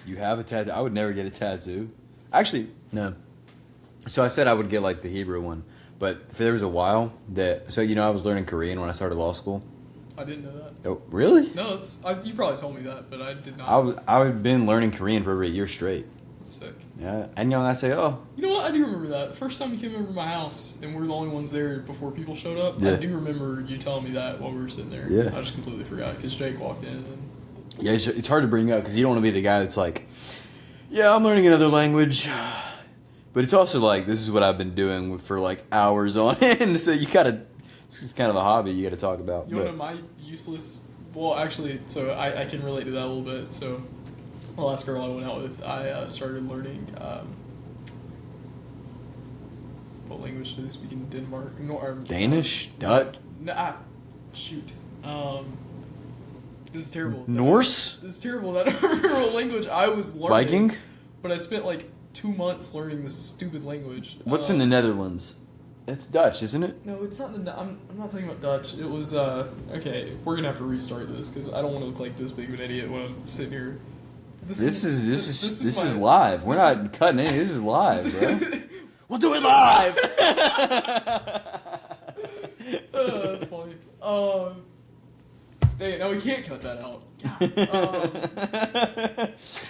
You have a tattoo? I would never get a tattoo. Actually, no. So I said I would get like the Hebrew one, but there was a while that. So I was learning Korean when I started law school. I didn't know that. Oh, really? No, you probably told me that, but I did not. I've been learning Korean for over a year straight. That's sick. Yeah, and I say, oh. You know what? I do remember that. The first time you came over to my house, and we were the only ones there before people showed up. Yeah. I do remember you telling me that while we were sitting there. Yeah. I just completely forgot because Jake walked in. And... Yeah, it's hard to bring up because you don't want to be the guy that's like, yeah, I'm learning another language. But it's also like, this is what I've been doing for like hours on end. So it's kind of a hobby you got to talk about. You know my useless, well, actually, so I can relate to that a little bit. So the last girl I went out with, I started learning, what language do they speak in Denmark? Danish? Dutch? Shoot. This is terrible. Norse? This is terrible. That I don't remember what language I was learning. Viking? But I spent like 2 months learning this stupid language. What's in the Netherlands? It's Dutch, isn't it? No, it's not. I'm not talking about Dutch. It was okay. We're gonna have to restart this because I don't want to look like this big of an idiot when I'm sitting here. This is live. We're not cutting any. This is live, bro. We'll do it live. That's funny. Dang, now we can't cut that out.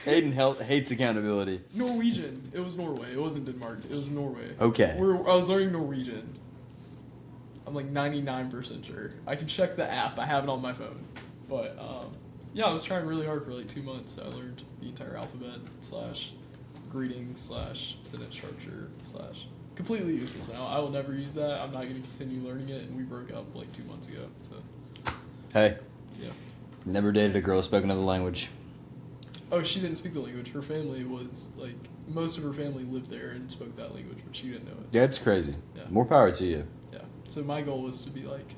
Aiden hates accountability. Norwegian. It was Norway. It wasn't Denmark. It was Norway. Okay. I was learning Norwegian. I'm like 99% sure. I can check the app. I have it on my phone. But, yeah, I was trying really hard for like 2 months. I learned the entire alphabet / greetings / sentence structure / completely useless now. I will never use that. I'm not going to continue learning it. And we broke up like 2 months ago. So. Hey. Yeah. Never dated a girl who spoke another language. Oh, she didn't speak the language. Her family was, like, most of her family lived there and spoke that language, but she didn't know it. That's crazy. Yeah. More power to you. Yeah. So my goal was to be like,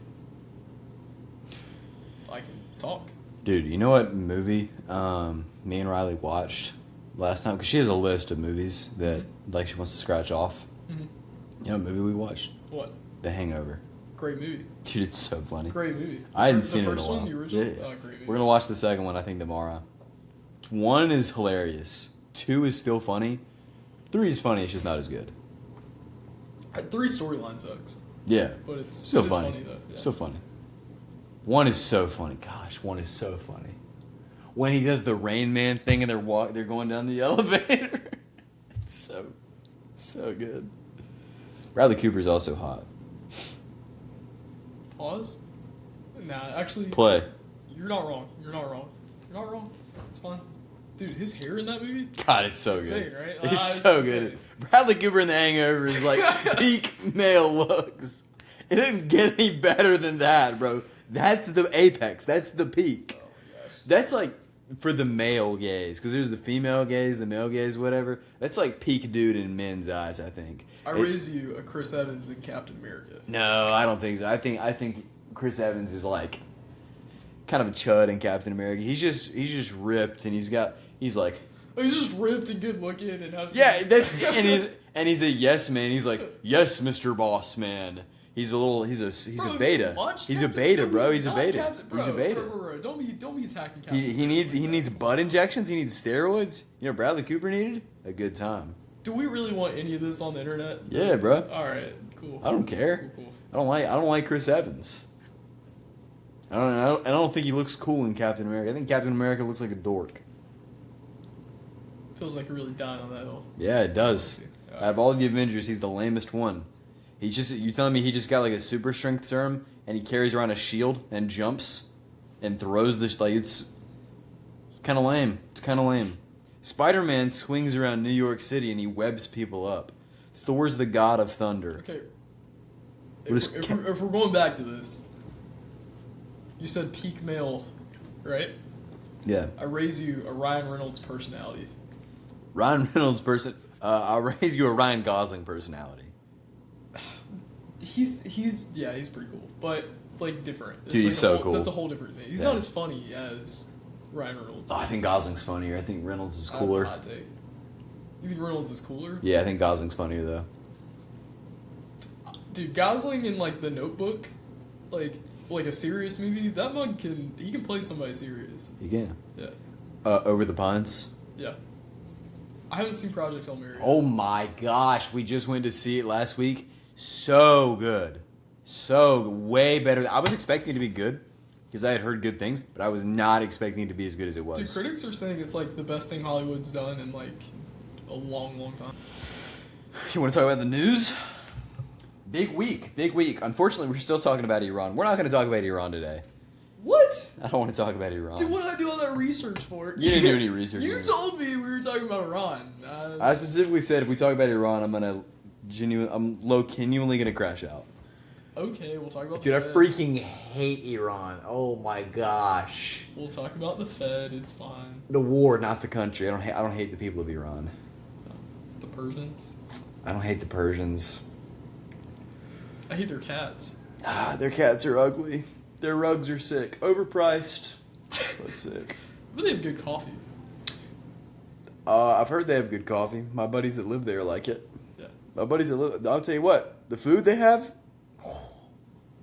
I can talk. Dude, you know what movie me and Riley watched last time? Because she has a list of movies that, like, she wants to scratch off. Mm-hmm. You know what movie we watched? What? The Hangover. Great movie. Dude, it's so funny. Great movie. I hadn't seen it in a while. The while. first one, the original? Yeah. Oh, great movie. We're going to watch the second one, I think, tomorrow. 1 is hilarious. 2 is still funny. 3 is funny, it's just not as good. 3 storyline sucks. Yeah. But it's still funny. Though. Yeah. Still funny. 1 is so funny. Gosh, 1 is so funny. When he does the Rain Man thing and they're going down the elevator. It's so good. Bradley Cooper's also hot. Pause? Nah, actually... Play. You're not wrong. You're not wrong. It's fine. Dude, his hair in that movie? God, it's so insane, good. Right? It's so good. Bradley Cooper in The Hangover is like peak male looks. It didn't get any better than that, bro. That's the apex. That's the peak. Oh my gosh. That's like for the male gaze, because there's the female gaze, the male gaze, whatever. That's like peak dude in men's eyes, I think. I raise you a Chris Evans in Captain America. No, I don't think so. I think Chris Evans is like kind of a chud in Captain America. He's just ripped, and he's like, oh, he's just ripped and good looking and has and he's a yes man. He's like, yes, Mr. Boss Man. He's a beta. He's a beta, bro. He's a beta. He's a beta. Bro. Don't be attacking Captain. He needs butt injections. He needs steroids. You know, Bradley Cooper needed a good time. Do we really want any of this on the internet? Yeah, bro. All right, cool. I don't care. Cool. I don't like Chris Evans. I don't think he looks cool in Captain America. I think Captain America looks like a dork. Feels like you're really dying on that hill. Yeah, it does. Out of all the Avengers, he's the lamest one. You telling me he just got like a super strength serum and he carries around a shield and jumps and throws this, like, it's kind of lame. It's kind of lame. Spider-Man swings around New York City and he webs people up. Thor's the god of thunder. Okay. If we're going back to this, you said peak male, right? Yeah. I raise you a Ryan Reynolds personality. Ryan Reynolds I'll raise you a Ryan Gosling personality. He's pretty cool, but like different. Dude, he's so cool. That's a whole different thing. He's not as funny as Ryan Reynolds. Oh, I think Gosling's funnier. I think Reynolds is cooler. That's a hot take. You think Reynolds is cooler? Yeah, I think Gosling's funnier though. Dude, Gosling in like The Notebook, like a serious movie, that mug can play somebody serious. He can. Yeah. Over the Pines. Yeah. I haven't seen Project Hail Mary. Oh my gosh, we just went to see it last week. So good. Way better. I was expecting it to be good because I had heard good things, but I was not expecting it to be as good as it was. Dude, critics are saying it's like the best thing Hollywood's done in like a long, long time. You want to talk about the news? Big week. Unfortunately, we're still talking about Iran. We're not going to talk about Iran today. What? I don't want to talk about Iran. Dude, what did I do all that research for? You didn't do any research. You told me we were talking about Iran. I specifically said if we talk about Iran, I'm genuinely gonna crash out. Okay, we'll talk about Dude, the Fed. I freaking hate Iran. Oh my gosh. We'll talk about the Fed. It's fine. The war, not the country. I don't hate the people of Iran. The Persians. I don't hate the Persians. I hate their cats. Their cats are ugly. Their rugs are sick. Overpriced. But sick. But they have good coffee. I've heard they have good coffee. My buddies that live there like it. Yeah. My buddies that live... I'll tell you what. The food they have...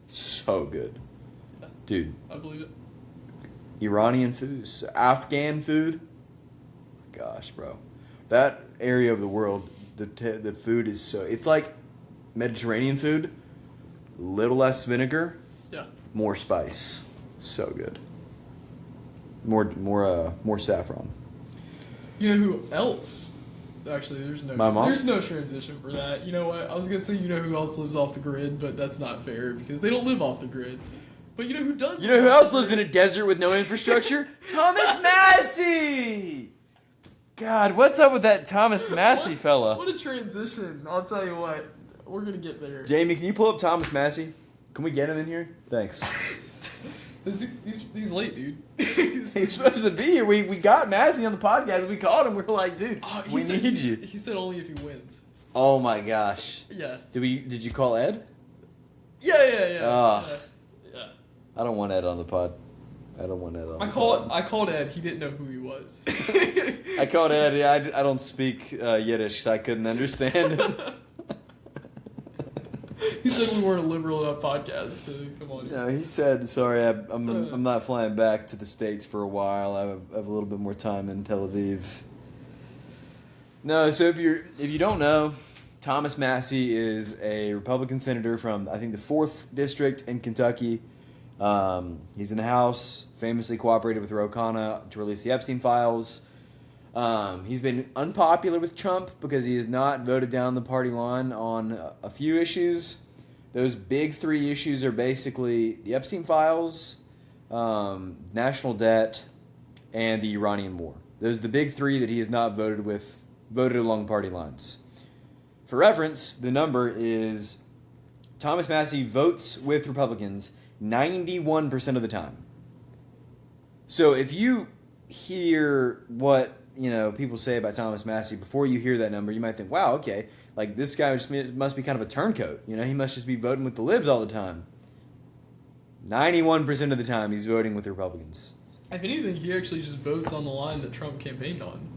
so good. Yeah. Dude. I believe it. Iranian food. Afghan food. Gosh, bro. That area of the world, the food is so... It's like Mediterranean food. Little less vinegar. Yeah. More spice. So good. More saffron. You know who else? Actually, there's no transition for that. You know what? I was gonna say you know who else lives off the grid, but that's not fair because they don't live off the grid. But you know who does? You know who else lives in a desert with no infrastructure? Thomas Massie! God, what's up with that Thomas Massie fella? What a transition. I'll tell you what. We're gonna get there. Jamie, can you pull up Thomas Massie? Can we get him in here? Thanks. He's late, dude. He's supposed to be here. We got Massie on the podcast. We called him. We were like, dude, we need you. He said only if he wins. Oh my gosh. Yeah. Did you call Ed? Yeah. Yeah. I don't want Ed on the pod. I called Ed. He didn't know who he was. I called Ed. Yeah, I don't speak Yiddish, so I couldn't understand him. He said we weren't a liberal enough podcast to come on. No, he said, "Sorry, I'm not flying back to the States for a while. I have a little bit more time in Tel Aviv." No, so if you don't know, Thomas Massie is a Republican senator from I think the 4th district in Kentucky. He's in the House. Famously cooperated with Ro Khanna to release the Epstein files. He's been unpopular with Trump because he has not voted down the party line on a few issues. Those big 3 issues are basically the Epstein files, national debt, and the Iranian war. Those are the big 3 that he has not voted along party lines. For reference, the number is Thomas Massie votes with Republicans 91% of the time. So if you hear what people say about Thomas Massie before you hear that number, you might think, wow, okay, like this guy must be kind of a turncoat. He must just be voting with the libs all the time. 91% of the time he's voting with the Republicans. If anything, he actually just votes on the line that Trump campaigned on.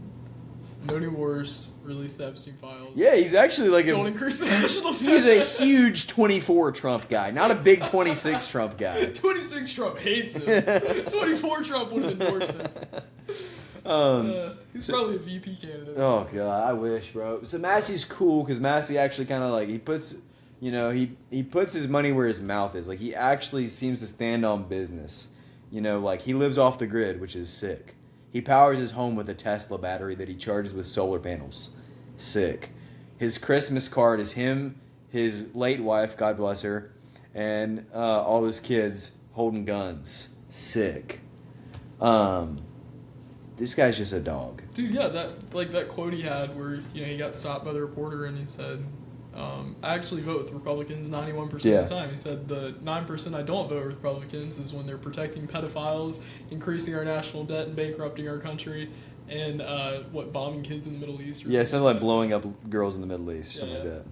No new wars, release the Epstein files. Yeah, he's actually like don't increase the national debt. He's a huge 24 Trump guy, not a big 26 Trump guy. 26 Trump hates him. 24 Trump would have endorsed him. He's probably a VP candidate. Oh god, I wish, bro. So Massie's cool because Massie actually kind of like he puts his money where his mouth is. Like he actually seems to stand on business. Like he lives off the grid, which is sick. He powers his home with a Tesla battery that he charges with solar panels. Sick. His Christmas card is him, his late wife, God bless her, and all his kids holding guns. Sick. This guy's just a dog. Dude, yeah, that quote he had where he got stopped by the reporter and he said, I actually vote with Republicans 91% of the time. He said the 9% I don't vote with Republicans is when they're protecting pedophiles, increasing our national debt, and bankrupting our country, and bombing kids in the Middle East. Yeah, something like blowing up girls in the Middle East, something like that.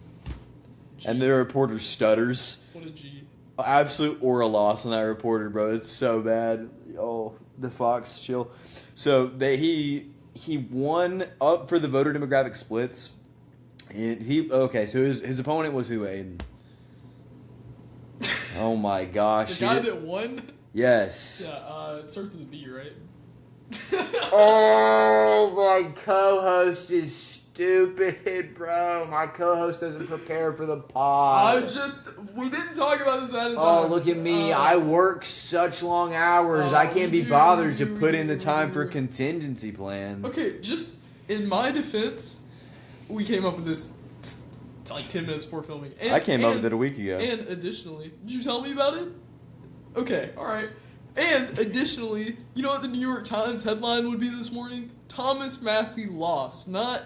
And the reporter stutters. What a G. Absolute oral loss on that reporter, bro. It's so bad. Oh, the Fox chill. So he won up for the voter demographic splits. And so his opponent was who, Aiden? Oh my gosh. The guy that won? Yes. Yeah, it starts with a B, right? Oh, my co-host is stupid, bro. My co-host doesn't prepare for the pod. We didn't talk about this at a time. Oh, look at me. I work such long hours. I can't be bothered to put in the time for a contingency plan. Okay, just in my defense, we came up with this like 10 minutes before filming. I came up with it a week ago. And additionally, did you tell me about it? Okay, alright. And additionally, you know what the New York Times headline would be this morning? Thomas Massie lost, not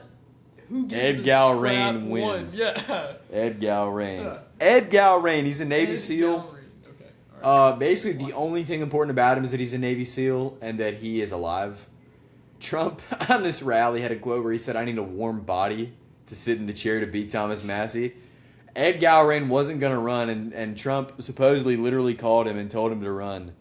who gives Ed Galrain wins. Yeah. Ed Galrain. Ed Galrain, he's a Navy SEAL. Okay. All right. Basically, the only thing important about him is that he's a Navy SEAL and that he is alive. Trump, on this rally, had a quote where he said, "I need a warm body to sit in the chair to beat Thomas Massie." Ed Galrain wasn't going to run, and Trump supposedly literally called him and told him to run.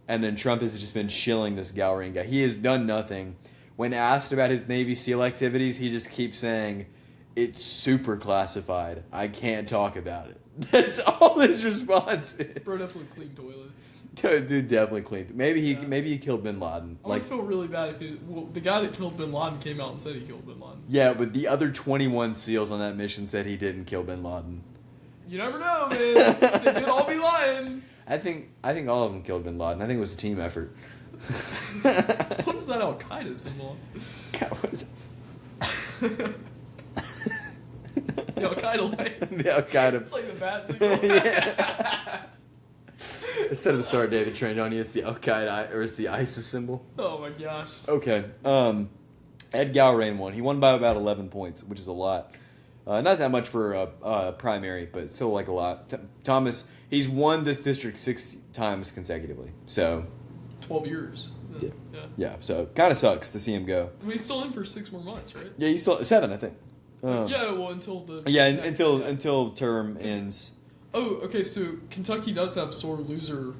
And then Trump has just been shilling this Galrain guy. He has done nothing. When asked about his Navy SEAL activities, he just keeps saying, "It's super classified. I can't talk about it." That's all his response is. Bro definitely cleaned toilets. Dude definitely cleaned. Maybe he killed Bin Laden. I would feel really bad if the guy that killed Bin Laden came out and said he killed Bin Laden. Yeah, but the other 21 SEALs on that mission said he didn't kill Bin Laden. You never know, man. They could all be lying. I think all of them killed Bin Laden. I think it was a team effort. What is that Al Qaeda symbol? God, what is it? The Al Qaeda light. The Al Qaeda. It's like the bat signal. Yeah. Instead of the Star of David trained on you, it's the Al Qaeda or it's the ISIS symbol. Oh my gosh. Okay. Ed Galrain won. He won by about 11 points, which is a lot. Not that much for a primary, but still like a lot. Thomas, he's won this district 6 times consecutively. So 12 years. Yeah. So kind of sucks to see him go. I mean, he's still in for 6 more months, right? Yeah, he's still 7, I think. Yeah, well, until the until term ends. Oh, okay. So Kentucky does have sore loser.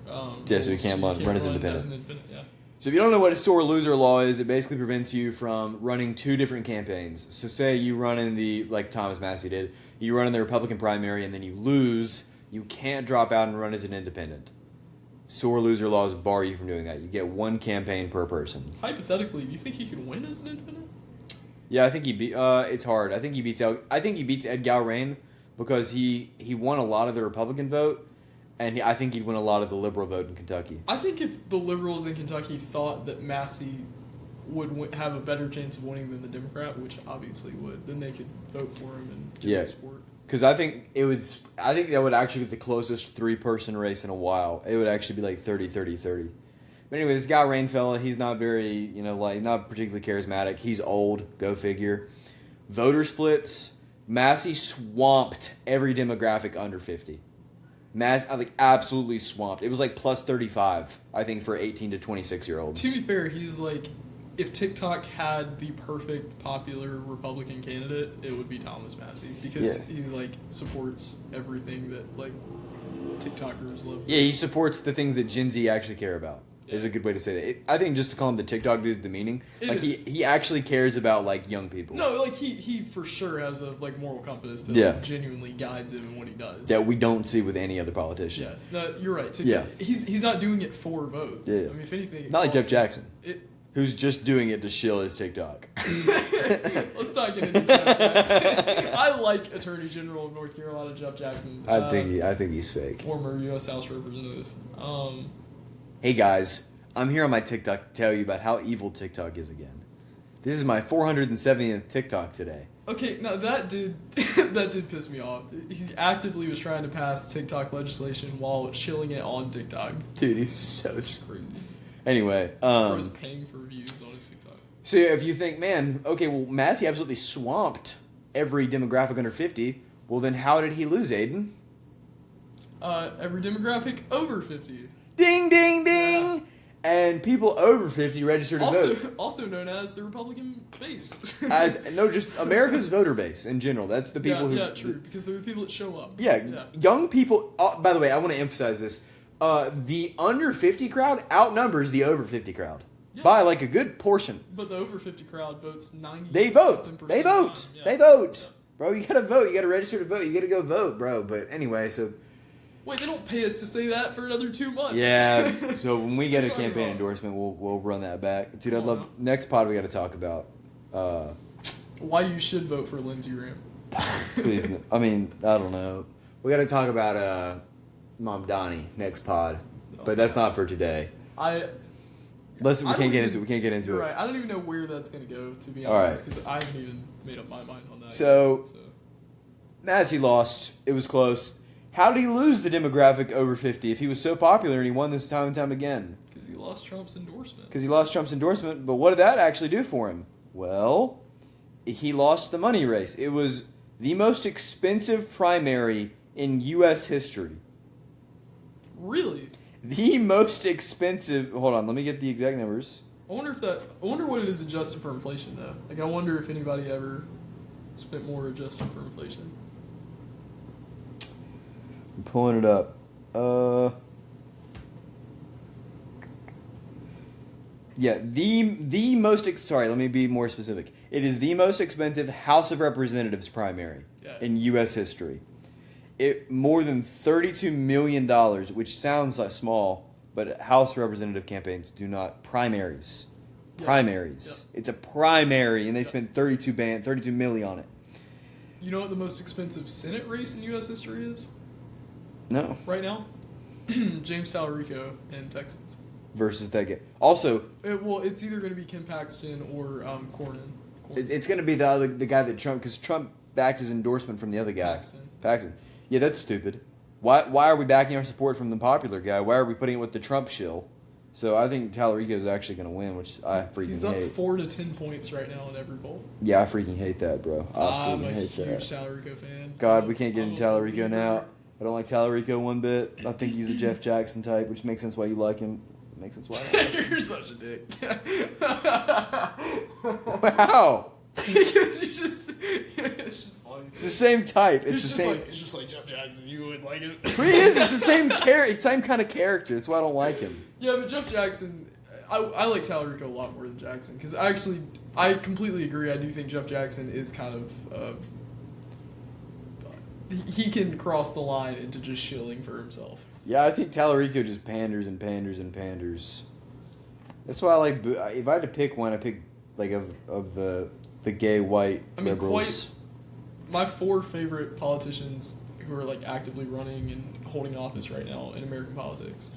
Yeah, so he can't run as independent. Yeah. So if you don't know what a sore loser law is, it basically prevents you from running 2 different campaigns. So say you run in like Thomas Massie did, you run in the Republican primary and then you lose, you can't drop out and run as an independent. Sore loser laws bar you from doing that. You get 1 campaign per person. Hypothetically, do you think he could win as an independent? Yeah, I think he beat. It's hard. I think he beats Ed Galrain because he won a lot of the Republican vote, and I think he'd win a lot of the liberal vote in Kentucky. I think if the liberals in Kentucky thought that Massie would have a better chance of winning than the Democrat, which obviously would, then they could vote for him and give him support. Because I think that would actually be the closest 3-person race in a while. It would actually be like 30-30-30. But anyway, this Galrain fella, he's not very, not particularly charismatic. He's old, go figure. Voter splits, Massie swamped every demographic under 50. Absolutely swamped. It was like plus 35, I think, for 18 to 26-year-olds. To be fair, he's like, if TikTok had the perfect popular Republican candidate, it would be Thomas Massie. Because he, supports everything that, TikTokers love. Yeah, he supports the things that Gen Z actually care about. Is a good way to say that. I think just to call him the TikTok dude, the meaning. He actually cares about young people. No, he for sure has a moral compass that genuinely guides him in what he does. That we don't see with any other politician. Yeah, no, you're right. TikTok, he's not doing it for votes. Yeah. I mean, if anything, not like Jeff Jackson, who's just doing it to shill his TikTok. Let's not get into Jeff Jackson. I like Attorney General of North Carolina, Jeff Jackson. I think he's fake. Former U.S. House Representative. Hey guys, I'm here on my TikTok to tell you about how evil TikTok is again. This is my 470th TikTok today. Okay, now that did piss me off. He actively was trying to pass TikTok legislation while shilling it on TikTok. Dude, he's so crazy. Anyway, was paying for views on his TikTok. So if you think, man, okay, well, Massie absolutely swamped every demographic under 50. Well, then how did he lose, Aiden? Every demographic over 50. Ding, ding, ding! Yeah. And people over 50 registered to vote. Also known as the Republican base. Just America's voter base in general. That's the people who... Yeah, true, because they're the people that show up. Yeah. Young people... by the way, I want to emphasize this. The under 50 crowd outnumbers the over 50 crowd. Yeah. By a good portion. But the over 50 crowd votes 90%. They vote. They vote. Yeah. They vote. Yeah. Bro, you gotta vote. You gotta register to vote. You gotta go vote, bro. But anyway, so... Wait, they don't pay us to say that for another 2 months. Yeah, so when we get a campaign endorsement, we'll run that back. Dude, I'd love... Next pod, we got to talk about why you should vote for Lindsey Graham. Please, I mean, I don't know. We got to talk about Mom Donnie next pod, but that's not for today. We can't get into it. Right. I don't even know where that's going to go, to be honest, because I haven't even made up my mind on that. So, Massie lost. It was close. How did he lose the demographic over 50 if he was so popular and he won this time and time again? Because he lost Trump's endorsement. But what did that actually do for him? Well, he lost the money race. It was the most expensive primary in U.S. history. Really? The most expensive. Hold on, let me get the exact numbers. I wonder what it is adjusted for inflation, though. Like, I wonder if anybody ever spent more adjusted for inflation. I'm pulling it up. Yeah, the most. Sorry, let me be more specific. It is the most expensive House of Representatives primary in U.S. history. It more than $32 million, which sounds like small, but House Representative campaigns do not primaries. Primaries. Yeah. It's a primary, and they spent $32 million on it. You know what the most expensive Senate race in U.S. history is? No. Right now, James Talarico and Texans versus that guy. Also, it's either going to be Ken Paxton or Cornyn. It's going to be the guy that Trump, because Trump backed his endorsement from the other guy. Paxton. Yeah, that's stupid. Why are we backing our support from the popular guy? Why are we putting it with the Trump shill? So I think Talarico is actually going to win, which I freaking hate. He's up 4 to 10 points right now in every poll. Yeah, I freaking hate that, bro. I'm a huge Talarico fan. God, we can't get into Talarico now. I don't like Talarico one bit. I think he's a Jeff Jackson type, which makes sense why you like him. Makes sense why I like him. You're such a dick. Wow. Because it's just funny. It's the same type. It's just like Jeff Jackson. You would like it. But he is. It's the same kind of character. That's why I don't like him. Yeah, but Jeff Jackson, I like Talarico a lot more than Jackson, because I completely agree. I do think Jeff Jackson is kind of he can cross the line into just shilling for himself. Yeah, I think Talarico just panders and panders and panders. That's why I like. If I had to pick one, I pick like of the gay white liberals. My 4 favorite politicians who are like actively running and holding office right now in American politics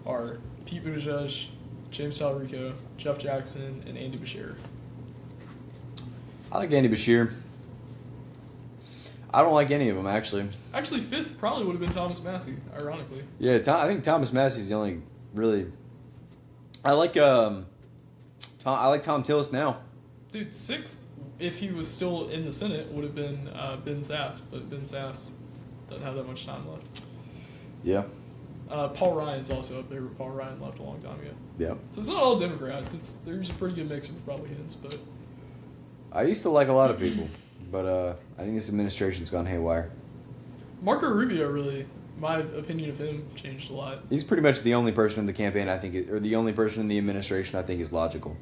are Pete Buttigieg, James Talarico, Jeff Jackson, and Andy Beshear. I like Andy Beshear. I don't like any of them, actually. Actually, 5th probably would have been Thomas Massie, ironically. Yeah, I think Thomas Massie is the only really. I like Tom Tillis now. Dude, 6th, if he was still in the Senate, would have been Ben Sass, but Ben Sass doesn't have that much time left. Yeah. Paul Ryan's also up there, but Paul Ryan left a long time ago. Yeah. So it's not all Democrats. There's a pretty good mix of Republicans, but. I used to like a lot of people, but I think this administration's gone haywire. Marco Rubio, really, my opinion of him changed a lot. He's pretty much the only person in the campaign or the only person in the administration I think is logical.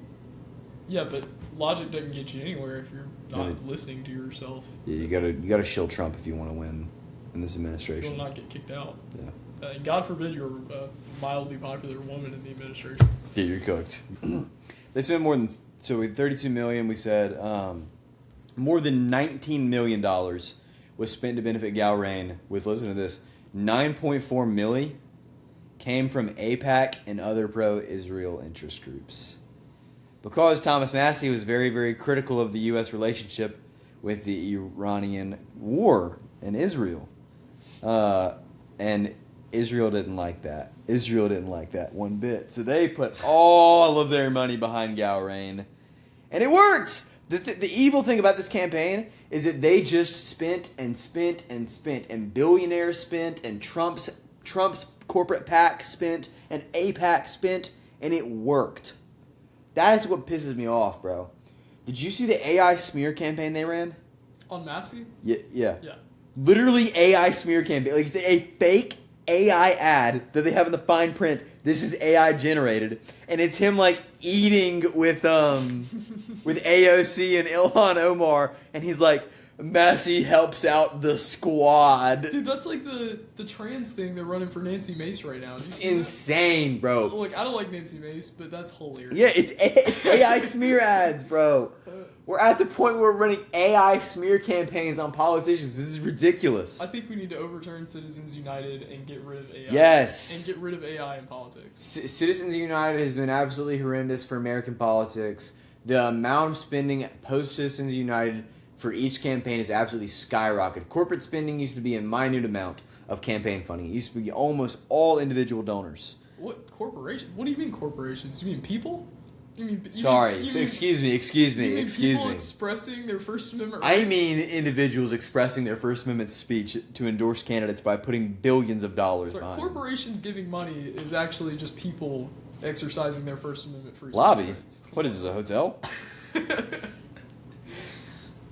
Yeah, but logic doesn't get you anywhere if you're not listening to yourself. Yeah, you gotta shill Trump if you want to win in this administration. You will not get kicked out. Yeah. God forbid you're a mildly popular woman in the administration. Yeah, you're cooked. They spent more than with $32 million. We said more than $19 million was spent to benefit Gowrain. With listen to this, 9.4 milli came from AIPAC and other pro-Israel interest groups. Because Thomas Massie was very, very critical of the U.S. relationship with the Iranian war in Israel. And Israel didn't like that. Israel didn't like that one bit. So they put all of their money behind Gowrain. And it worked! The evil thing about this campaign is that they just spent and spent and spent. And billionaires spent. And Trump's corporate PAC spent. And AIPAC spent. And it worked. That is what pisses me off, bro. Did you see the AI smear campaign they ran? On Massie? Yeah. Literally AI smear campaign. Like, it's a fake AI ad that they have in the fine print. This is AI generated. And it's him, like, eating with AOC and Ilhan Omar. And he's like, Massie helps out the squad. Dude, that's like the trans thing they're running for Nancy Mace right now. It's insane, bro. Look, I don't like Nancy Mace, but that's hilarious. Yeah, it's AI smear ads, bro. We're at the point where we're running AI smear campaigns on politicians. This is ridiculous. I think we need to overturn Citizens United and get rid of AI. Yes. And get rid of AI in politics. Citizens United has been absolutely horrendous for American politics. The amount of spending post Citizens United for each campaign has absolutely skyrocketed. Corporate spending used to be a minute amount of campaign funding. It used to be almost all individual donors. What corporation? What do you mean corporations? You mean people? Excuse me. People expressing their First Amendment rights? I mean individuals expressing their First Amendment speech to endorse candidates by putting billions of dollars behind. Corporations giving money is actually just people exercising their First Amendment free Lobby? rights. What is this, a hotel?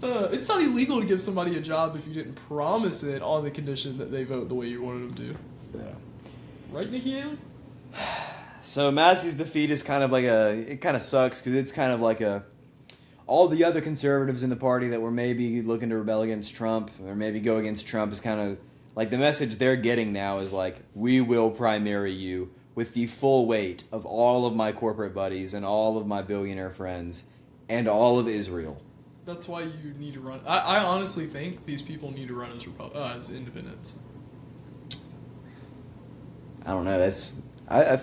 It's not illegal to give somebody a job if you didn't promise it on the condition that they vote the way you wanted them to. Yeah. Right, Nikki Haley? So Massie's defeat is kind of like it kind of sucks because it's kind of like all the other conservatives in the party that were maybe looking to rebel against Trump or maybe go against Trump is kind of like the message they're getting now is like, we will primary you with the full weight of all of my corporate buddies and all of my billionaire friends and all of Israel. That's why you need to run. I honestly think these people need to run as independents. I don't know. I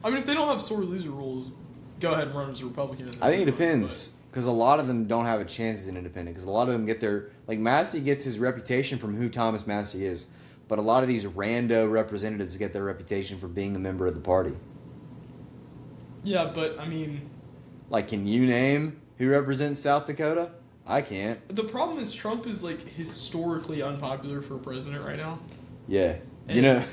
mean, if they don't have sore loser rules, go ahead and run as a Republican. I think it depends because a lot of them don't have a chance as an independent because a lot of them get their Massie gets his reputation from who Thomas Massie is, but a lot of these rando representatives get their reputation for being a member of the party. Yeah, but I mean, can you name who represents South Dakota? I can't. The problem is Trump is historically unpopular for president right now. Yeah, and,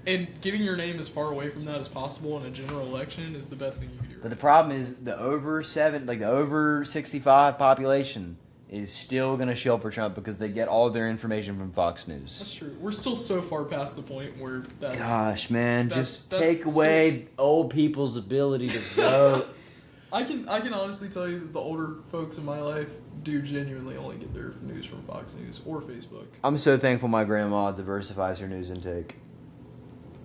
and getting your name as far away from that as possible in a general election is the best thing you can do. But the problem is the over 65 population is still going to shill for Trump because they get all their information from Fox News. That's true. We're still so far past the point where that's... Gosh, man, just take away old people's ability to vote. I can honestly tell you that the older folks in my life do genuinely only get their news from Fox News or Facebook. I'm so thankful my grandma diversifies her news intake.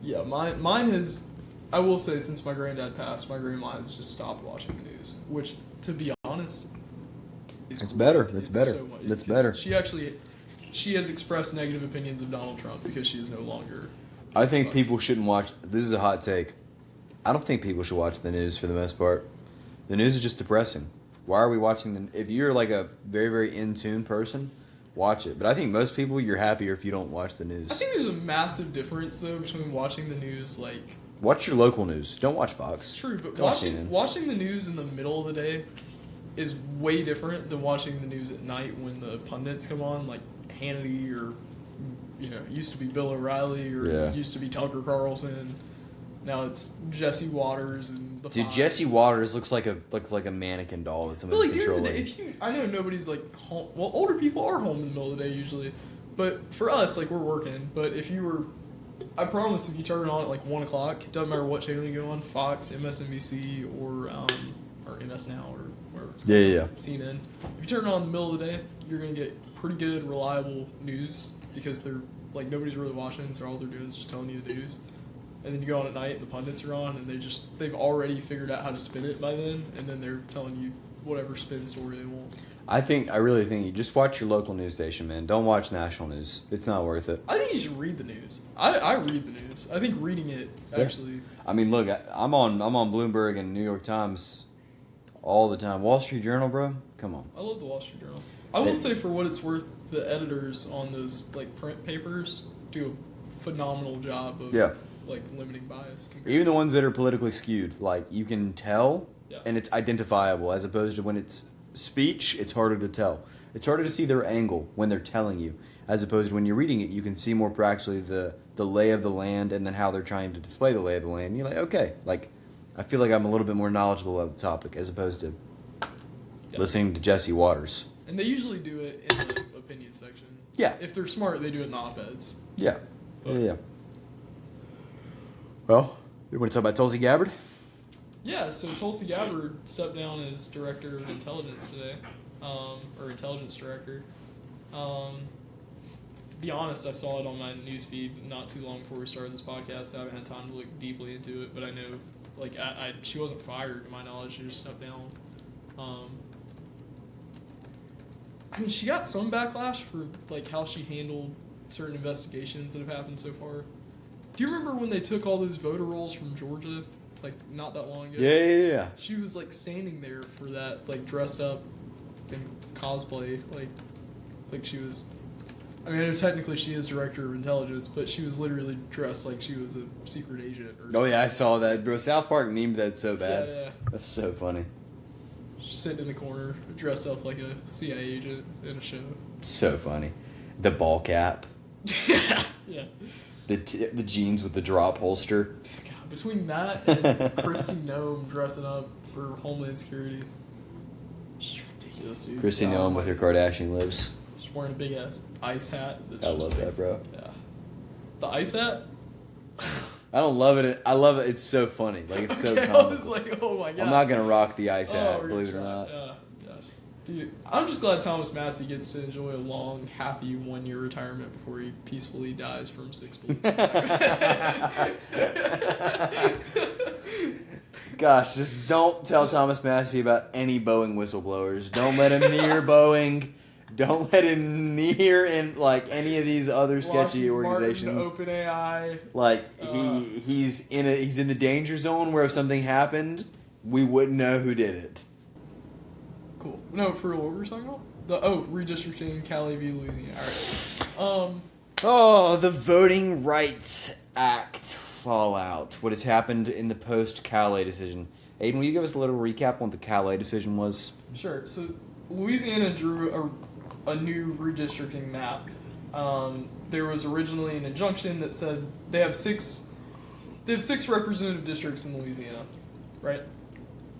Yeah, mine has... I will say, since my granddad passed, my grandma has just stopped watching the news, which, to be honest... It's better. It's better. So much. It's better. She has expressed negative opinions of Donald Trump because she is no longer... I think people shouldn't watch... This is a hot take. I don't think people should watch the news for the most part. The news is just depressing. Why are we watching them? If you're a very, very in-tune person, watch it. But I think most people, you're happier if you don't watch the news. I think there's a massive difference, though, between watching the news, Watch your local news. Don't watch Fox. True, but watching the news in the middle of the day is way different than watching the news at night when the pundits come on, like Hannity or, used to be Bill O'Reilly or used to be Tucker Carlson. Now it's Jesse Waters and the. Dude, Jesse Waters looks like a mannequin doll that someone's controlling. During the day, I know nobody's home. Well, older people are home in the middle of the day usually, but for us, we're working. But if you were, I promise, if you turn it on at 1 o'clock, it doesn't matter what channel you go on, Fox, MSNBC, or MS Now or wherever it's called, CNN. If you turn it on in the middle of the day, you're gonna get pretty good, reliable news because they're nobody's really watching, so all they're doing is just telling you the news. And then you go on at night, and the pundits are on, and they've already figured out how to spin it by then, and then they're telling you whatever spin story they want. I really think you just watch your local news station, man. Don't watch national news. It's not worth it. I think you should read the news. I read the news. I think reading it actually. I mean, look, I'm on Bloomberg and New York Times all the time. Wall Street Journal, bro. Come on. I love the Wall Street Journal. I will say, for what it's worth, the editors on those print papers do a phenomenal job of limiting bias. Even the ones that are politically skewed, you can tell, and it's identifiable, as opposed to when it's speech, it's harder to tell. It's harder to see their angle when they're telling you, as opposed to when you're reading it, you can see more practically the lay of the land and then how they're trying to display the lay of the land. And you're okay, I feel like I'm a little bit more knowledgeable about the topic as opposed to listening to Jesse Waters. And they usually do it in the opinion section. Yeah. If they're smart, they do it in the op-eds. Yeah. Yeah. Well, you want to talk about Tulsi Gabbard? Yeah, so Tulsi Gabbard stepped down as director of intelligence today, or intelligence director. Be honest, I saw it on my newsfeed not too long before we started this podcast. I haven't had time to look deeply into it, but I know, like, she wasn't fired, to my knowledge. She just stepped down. I mean, she got some backlash for, like, how she handled certain investigations that have happened so far. Do you remember when they took all those voter rolls from Georgia, like, not that long ago? Yeah. She was, like, standing there for that, like, dressed up in cosplay, like she was... I mean, I know technically she is director of intelligence, but she was literally dressed like she was a secret agent or something. Oh, yeah, I saw that. Bro, South Park memed that so bad. Yeah. That's so funny. Just sitting in the corner, dressed up like a CIA agent in a show. So funny. The ball cap. Yeah. The jeans with the drop holster. God, between that and Christy Nome dressing up for Homeland Security, it's ridiculous, dude. Christy Nome with her Kardashian lips. She's wearing a big ass ice hat. I love that, bro. Yeah. The ice hat? I don't love it. I love it. It's so funny. Like, it's so comical. I was like, oh my god. I'm not going to rock the ice hat, believe it or not. Yeah, gosh. Dude, I'm just glad Thomas Massie gets to enjoy a long, happy 1-year retirement before he peacefully dies from 6 bullets. Gosh, just don't tell Thomas Massie about any Boeing whistleblowers. Don't let him near Boeing. Don't let him near any of these other sketchy organizations. OpenAI. Like he's in the danger zone where if something happened, we wouldn't know who did it. Cool. No, for real, what were we talking about? Redistricting, Cali v. Louisiana. All right. The Voting Rights Act fallout. What has happened in the post-Calais decision? Aiden, will you give us a little recap on what the Calais decision was? Sure. So Louisiana drew a new redistricting map. There was originally an injunction that said they have six representative districts in Louisiana, right?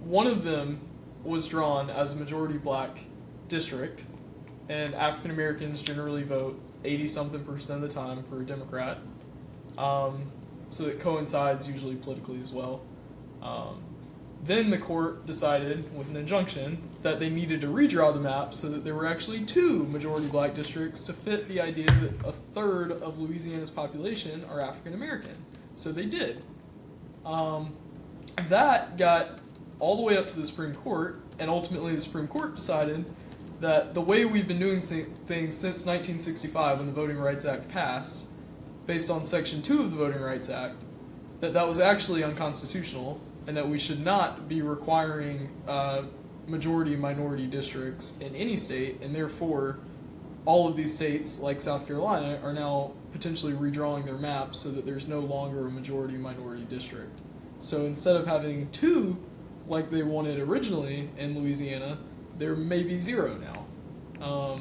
One of them was drawn as a majority black district, and African Americans generally vote 80-something% of the time for a Democrat. So it coincides usually politically as well. Then the court decided, with an injunction, that they needed to redraw the map so that there were actually 2 majority black districts to fit the idea that a third of Louisiana's population are African American. So they did. That got all the way up to the Supreme Court, and ultimately the Supreme Court decided that the way we've been doing things since 1965 when the Voting Rights Act passed, based on Section 2 of the Voting Rights Act, that was actually unconstitutional, and that we should not be requiring majority-minority districts in any state, and therefore all of these states, like South Carolina, are now potentially redrawing their maps so that there's no longer a majority-minority district. So instead of having 2, like they wanted originally in Louisiana, there may be 0 now.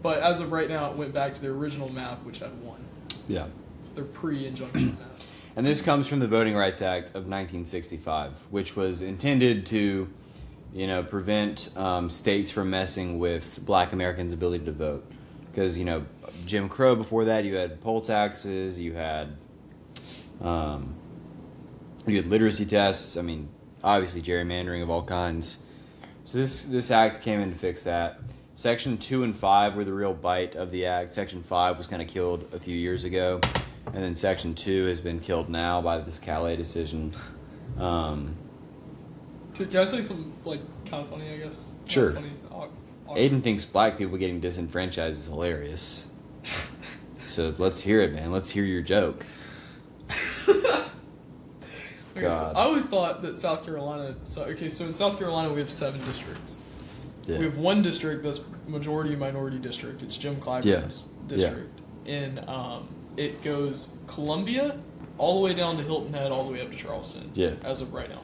But as of right now, it went back to their original map, which had 1. Yeah. Their pre-injunction map. And this comes from the Voting Rights Act of 1965, which was intended to, prevent states from messing with black Americans' ability to vote. Because, Jim Crow before that, you had poll taxes, you had literacy tests, obviously gerrymandering of all kinds. So this act came in to fix that. Section 2 and 5 were the real bite of the act. Section 5 was kind of killed a few years ago. And then Section 2 has been killed now by this Calais decision. Can I say something, kind of funny, I guess? Sure. Funny. Aiden thinks black people getting disenfranchised is hilarious. So let's hear it, man. Let's hear your joke. Okay, so I always thought that South Carolina... so in South Carolina we have 7 districts. Yeah. We have 1 district that's majority-minority district. It's Jim Clyburn's district. And it goes Columbia all the way down to Hilton Head, all the way up to Charleston, as of right now.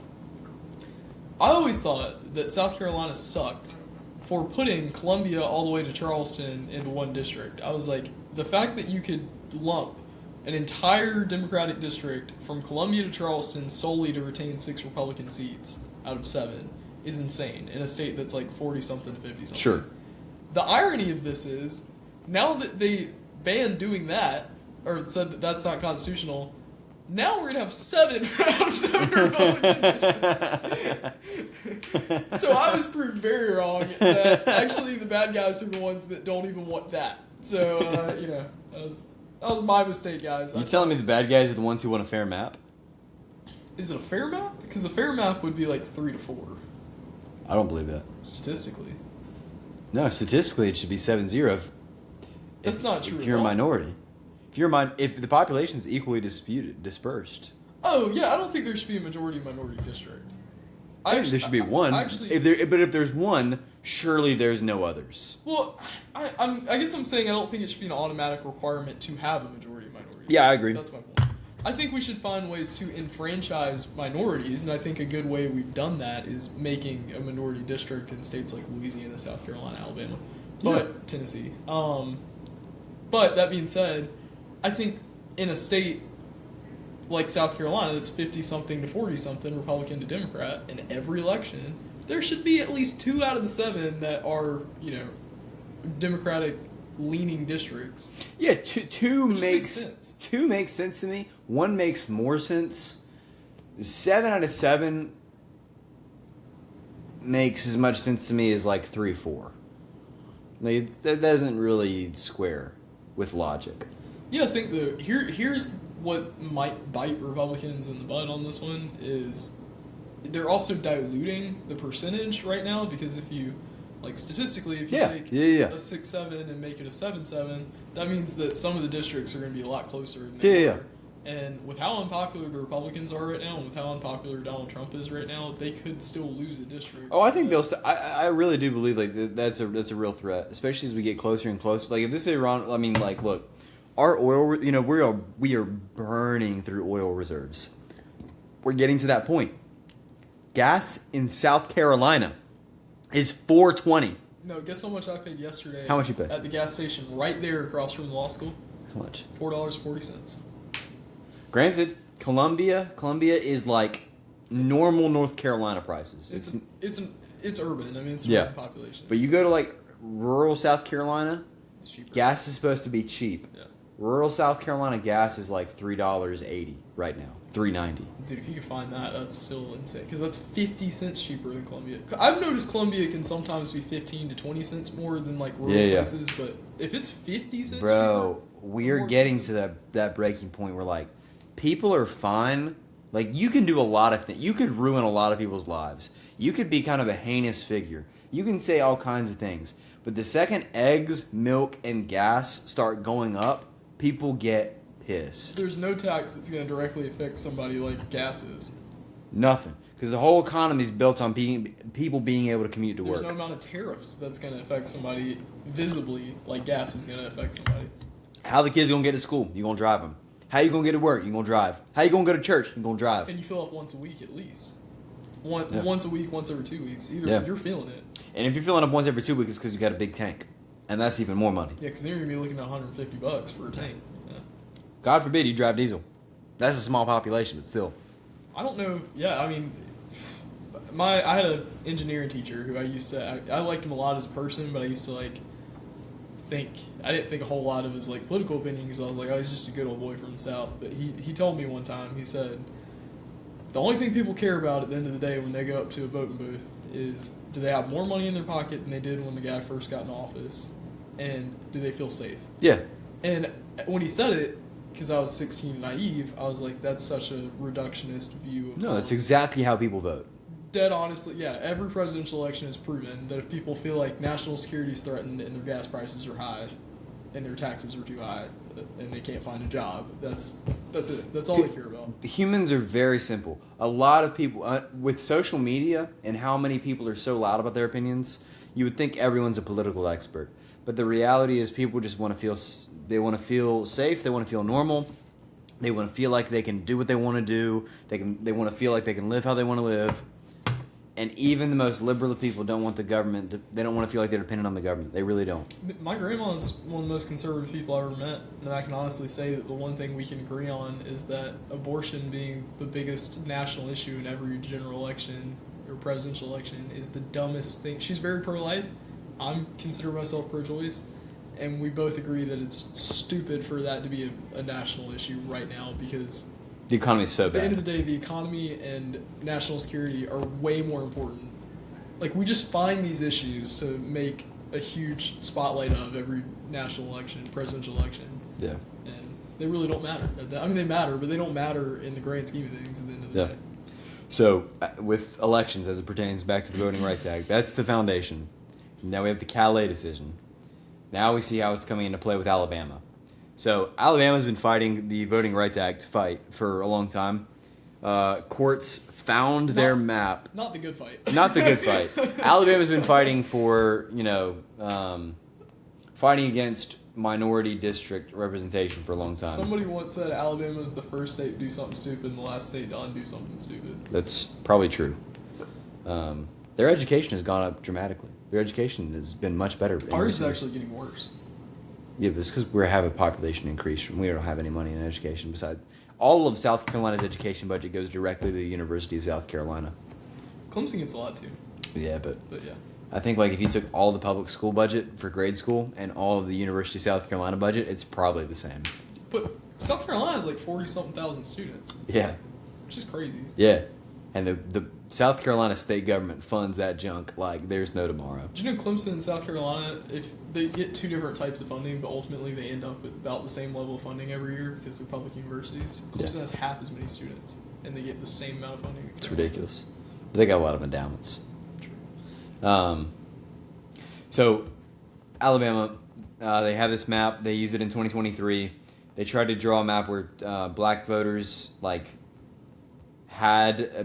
I always thought that South Carolina sucked for putting Columbia all the way to Charleston into 1 district. I was like, the fact that you could lump an entire Democratic district from Columbia to Charleston solely to retain 6 Republican seats out of 7 is insane in a state that's like 40-something to 50-something. Sure. The irony of this is, now that they banned doing that, or said that that's not constitutional, Now we're going to have 7 out of 7 Republican districts. So I was proved very wrong that actually the bad guys are the ones that don't even want that. So, that was my mistake, guys. You telling me the bad guys are the ones who want a fair map? Is it a fair map? Because a fair map would be like 3 to 4. I don't believe that. Statistically. No, statistically it should be 7-0. That's not true. If you're a minority. If the population is equally dispersed. Oh yeah, I don't think there should be a majority-minority district. There should be one. But if there's one, surely there's no others. Well, I guess I'm saying I don't think it should be an automatic requirement to have a majority-minority. Yeah, I agree. That's my point. I think we should find ways to enfranchise minorities, and I think a good way we've done that is making a minority district in states like Louisiana, South Carolina, Alabama, but Tennessee. But that being said, I think in a state like South Carolina that's 50-something to 40-something, Republican to Democrat, in every election, there should be at least 2 out of the 7 that are, Democratic-leaning districts. Yeah, two makes sense. 2 makes sense to me. 1 makes more sense. 7 out of 7 makes as much sense to me as like 3-4. Like, that doesn't really square with logic. Yeah, I think here's what might bite Republicans in the butt on this one is they're also diluting the percentage right now, because if you, statistically, if you take a 6-7 and make it a 7-7, that means that some of the districts are going to be a lot closer than they are. And with how unpopular the Republicans are right now, and with how unpopular Donald Trump is right now, they could still lose a district. Oh, I think they'll. I really do believe that's a real threat, especially as we get closer and closer. Like if this is Iran, look, our oil. We are burning through oil reserves. We're getting to that point. Gas in South Carolina is $4.20. No, guess how much I paid yesterday? How much you pay? At the gas station right there across from the law school? How much? $4.40. Granted, Columbia is like normal North Carolina prices. It's urban. I mean, it's urban population. But you go to like rural South Carolina, it's cheaper. Gas is supposed to be cheap. Yeah. Rural South Carolina gas is like $3.80 right now. $3.90. Dude, if you could find that, that's still insane. Because that's 50 cents cheaper than Columbia. I've noticed Columbia can sometimes be 15 to 20 cents more than like rural places. But if it's 50 cents Bro, cheaper, we're getting to that breaking point where like people are fine. Like you can do a lot of things. You could ruin a lot of people's lives. You could be kind of a heinous figure. You can say all kinds of things. But the second eggs, milk, and gas start going up, people get pissed. There's no tax that's going to directly affect somebody like gas is. Nothing. Because the whole economy is built on people being able to commute to work. There's no amount of tariffs that's going to affect somebody visibly like gas is going to affect somebody. How the kids going to get to school? You going to drive them. How you going to get to work? You going to drive. How you going to go to church? You going to drive. And you fill up once a week at least. Once a week, once every 2 weeks. You're feeling it. And if you're filling up once every 2 weeks, it's because you got a big tank. And that's even more money. Yeah, because then you're going to be looking at $150 for a tank. Yeah. God forbid you drive diesel. That's a small population, but still. I don't know. Yeah, I mean, I had an engineering teacher who I liked him a lot as a person, but I used to I didn't think a whole lot of his political opinion, because I was like, oh, he's just a good old boy from the South. But he told me one time, he said, the only thing people care about at the end of the day when they go up to a voting booth is, do they have more money in their pocket than they did when the guy first got in office, and do they feel safe? Yeah. And when he said it, because I was 16 and naive, I was like, that's such a reductionist view of No, that's exactly how people vote. Dead honestly, yeah. Every presidential election has proven that if people feel like national security is threatened and their gas prices are high and their taxes are too high and they can't find a job, that's it. That's all they care about. Humans are very simple. A lot of people, with social media and how many people are so loud about their opinions, you would think everyone's a political expert. But the reality is people just want to feel safe, they want to feel normal, they want to feel like they can do what they want to do, they want to feel like they can live how they want to live. And even the most liberal of people don't want the government, they don't want to feel like they're dependent on the government. They really don't. My grandma is one of the most conservative people I've ever met, and I can honestly say that the one thing we can agree on is that abortion being the biggest national issue in every general election or presidential election is the dumbest thing. She's very pro-life. I consider myself pro-choice, and we both agree that it's stupid for that to be a national issue right now, because The economy is so At the end bad. of the day, the economy and national security are way more important. Like, we just find these issues to make a huge spotlight of every national election, presidential election. Yeah. And they really don't matter. I mean, they matter, but they don't matter in the grand scheme of things at the end of the day. So, with elections, as it pertains back to the Voting Rights Act, that's the foundation. Now we have the Calais decision. Now we see how it's coming into play with Alabama. So, Alabama's been fighting the Voting Rights Act fight for a long time. Courts found their map. Not the good fight. Not the good fight. Alabama's been fighting for, fighting against minority district representation for a long time. Somebody once said Alabama was the first state to do something stupid and the last state to undo something stupid. That's probably true. Their education has gone up dramatically. Their education has been much better. Ours is actually getting worse. Yeah, but it's because we have a population increase. We don't have any money in education. Besides, all of South Carolina's education budget goes directly to the University of South Carolina. Clemson gets a lot too. Yeah, but yeah. I think if you took all the public school budget for grade school and all of the University of South Carolina budget, it's probably the same. But South Carolina has 40-something thousand students. Yeah. Which is crazy. Yeah. And the South Carolina state government funds that junk like there's no tomorrow. Do you know Clemson and South Carolina, if they get two different types of funding, but ultimately they end up with about the same level of funding every year because they're public universities? Clemson has half as many students, and they get the same amount of funding. It's ridiculous. They got a lot of endowments. So, Alabama, they have this map. They use it in 2023. They tried to draw a map where black voters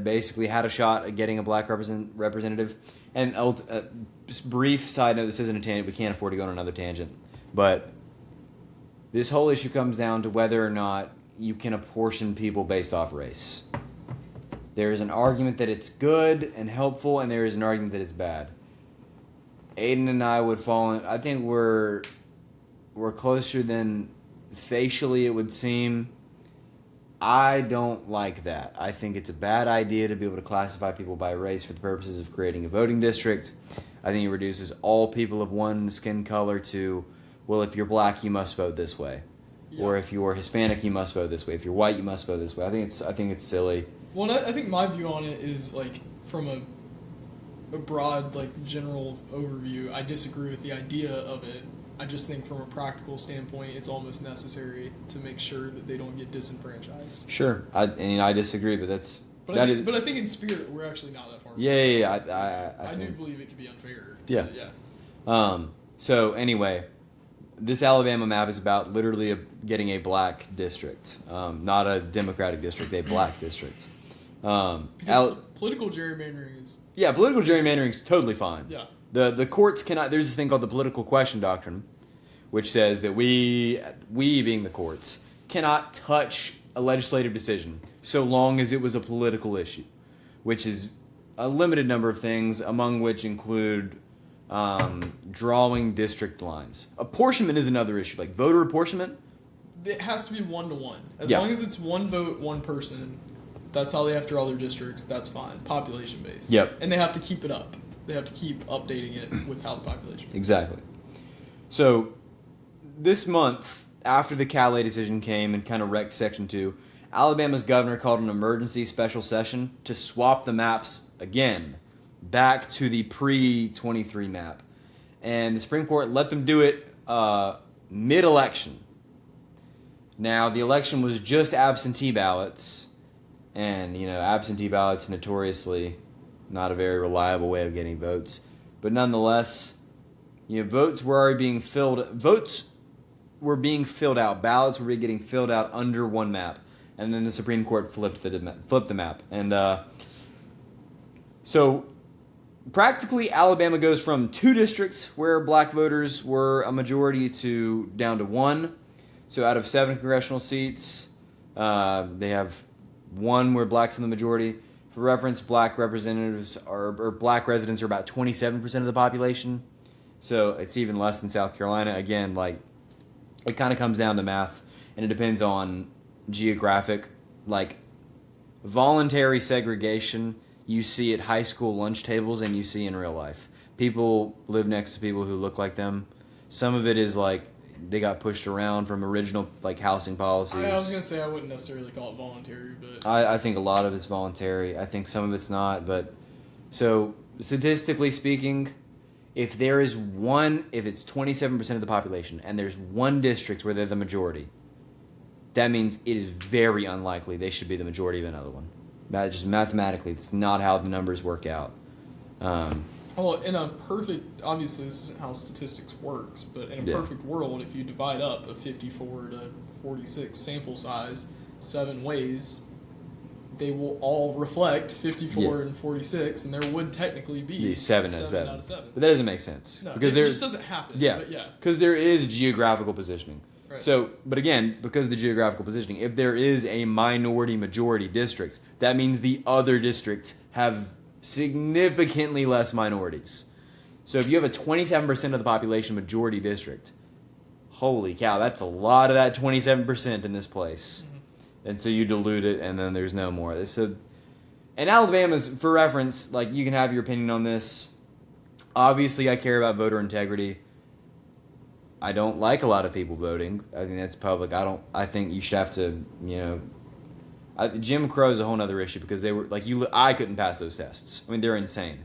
basically had a shot at getting a black representative. And just brief side note: this isn't a tangent. We can't afford to go on another tangent. But this whole issue comes down to whether or not you can apportion people based off race. There is an argument that it's good and helpful, and there is an argument that it's bad. Aiden and I would fall in. I think we're closer than facially it would seem. I don't like that. I think it's a bad idea to be able to classify people by race for the purposes of creating a voting district. I think it reduces all people of one skin color to, well, if you're black, you must vote this way. Yeah. Or if you're Hispanic, you must vote this way. If you're white, you must vote this way. I think it's silly. Well, I think my view on it is from a broad general overview. I disagree with the idea of it. I just think from a practical standpoint, it's almost necessary to make sure that they don't get disenfranchised. Sure, I disagree, but that's. But I think in spirit, we're actually not that far. Yeah. I do believe it could be unfair. Yeah. Yeah. So anyway, this Alabama map is about literally getting a black district, not a Democratic district, a black district. Because political gerrymandering is. Yeah, political gerrymandering is totally fine. Yeah. The courts cannot. There's this thing called the political question doctrine, which says that we being the courts cannot touch a legislative decision so long as it was a political issue, which is a limited number of things, among which include drawing district lines. Apportionment is another issue, like voter apportionment. It has to be 1-to-1. As long as it's one vote, one person. That's how they have to draw their districts. That's fine. Population based. Yep. And they have to keep it up. They have to keep updating it with how the population. Exactly. So, this month, after the Calais decision came and kind of wrecked Section 2, Alabama's governor called an emergency special session to swap the maps again back to the pre-23 map. And the Supreme Court let them do it mid-election. Now, the election was just absentee ballots. And, absentee ballots notoriously not a very reliable way of getting votes. But nonetheless, votes were already being filled. Votes were being filled out. Ballots were getting filled out under one map. And then the Supreme Court flipped the map. And so practically Alabama goes from 2 districts where black voters were a majority to down to 1. So out of 7 congressional seats, they have 1 where blacks in the majority. For reference, black representatives or black residents are about 27% of the population. So it's even less than South Carolina. Again, it kind of comes down to math, and it depends on geographic. Voluntary segregation you see at high school lunch tables and you see in real life. People live next to people who look like them. Some of it is they got pushed around from original like housing policies. I was gonna say I wouldn't necessarily call it voluntary, but I think a lot of it's voluntary. I think some of it's not. But so statistically speaking, if it's 27% of the population and there's one district where they're the majority, that means it is very unlikely they should be the majority of another one. Just mathematically, it's not how the numbers work out. Well, in a perfect, obviously this isn't how statistics works, but in a perfect world, if you divide up a 54 to 46 sample size 7 ways, they will all reflect 54 and 46, and there would technically be 7 out of 7. But that doesn't make sense. No, because it just doesn't happen. Yeah, but yeah. Because there is geographical positioning. Right. So, but again, because of the geographical positioning, if there is a minority-majority district, that means the other districts have significantly less minorities. So if you have a 27% of the population majority district, holy cow, that's a lot of that 27% in this place. Mm-hmm. And so you dilute it, and then there's no more. So, and Alabama's, for reference, like, you can have your opinion on this. Obviously, I care about voter integrity. I don't like a lot of people voting. I think that's public. I think you should have to, Jim Crow is a whole other issue because they were like I couldn't pass those tests. I mean, they're insane.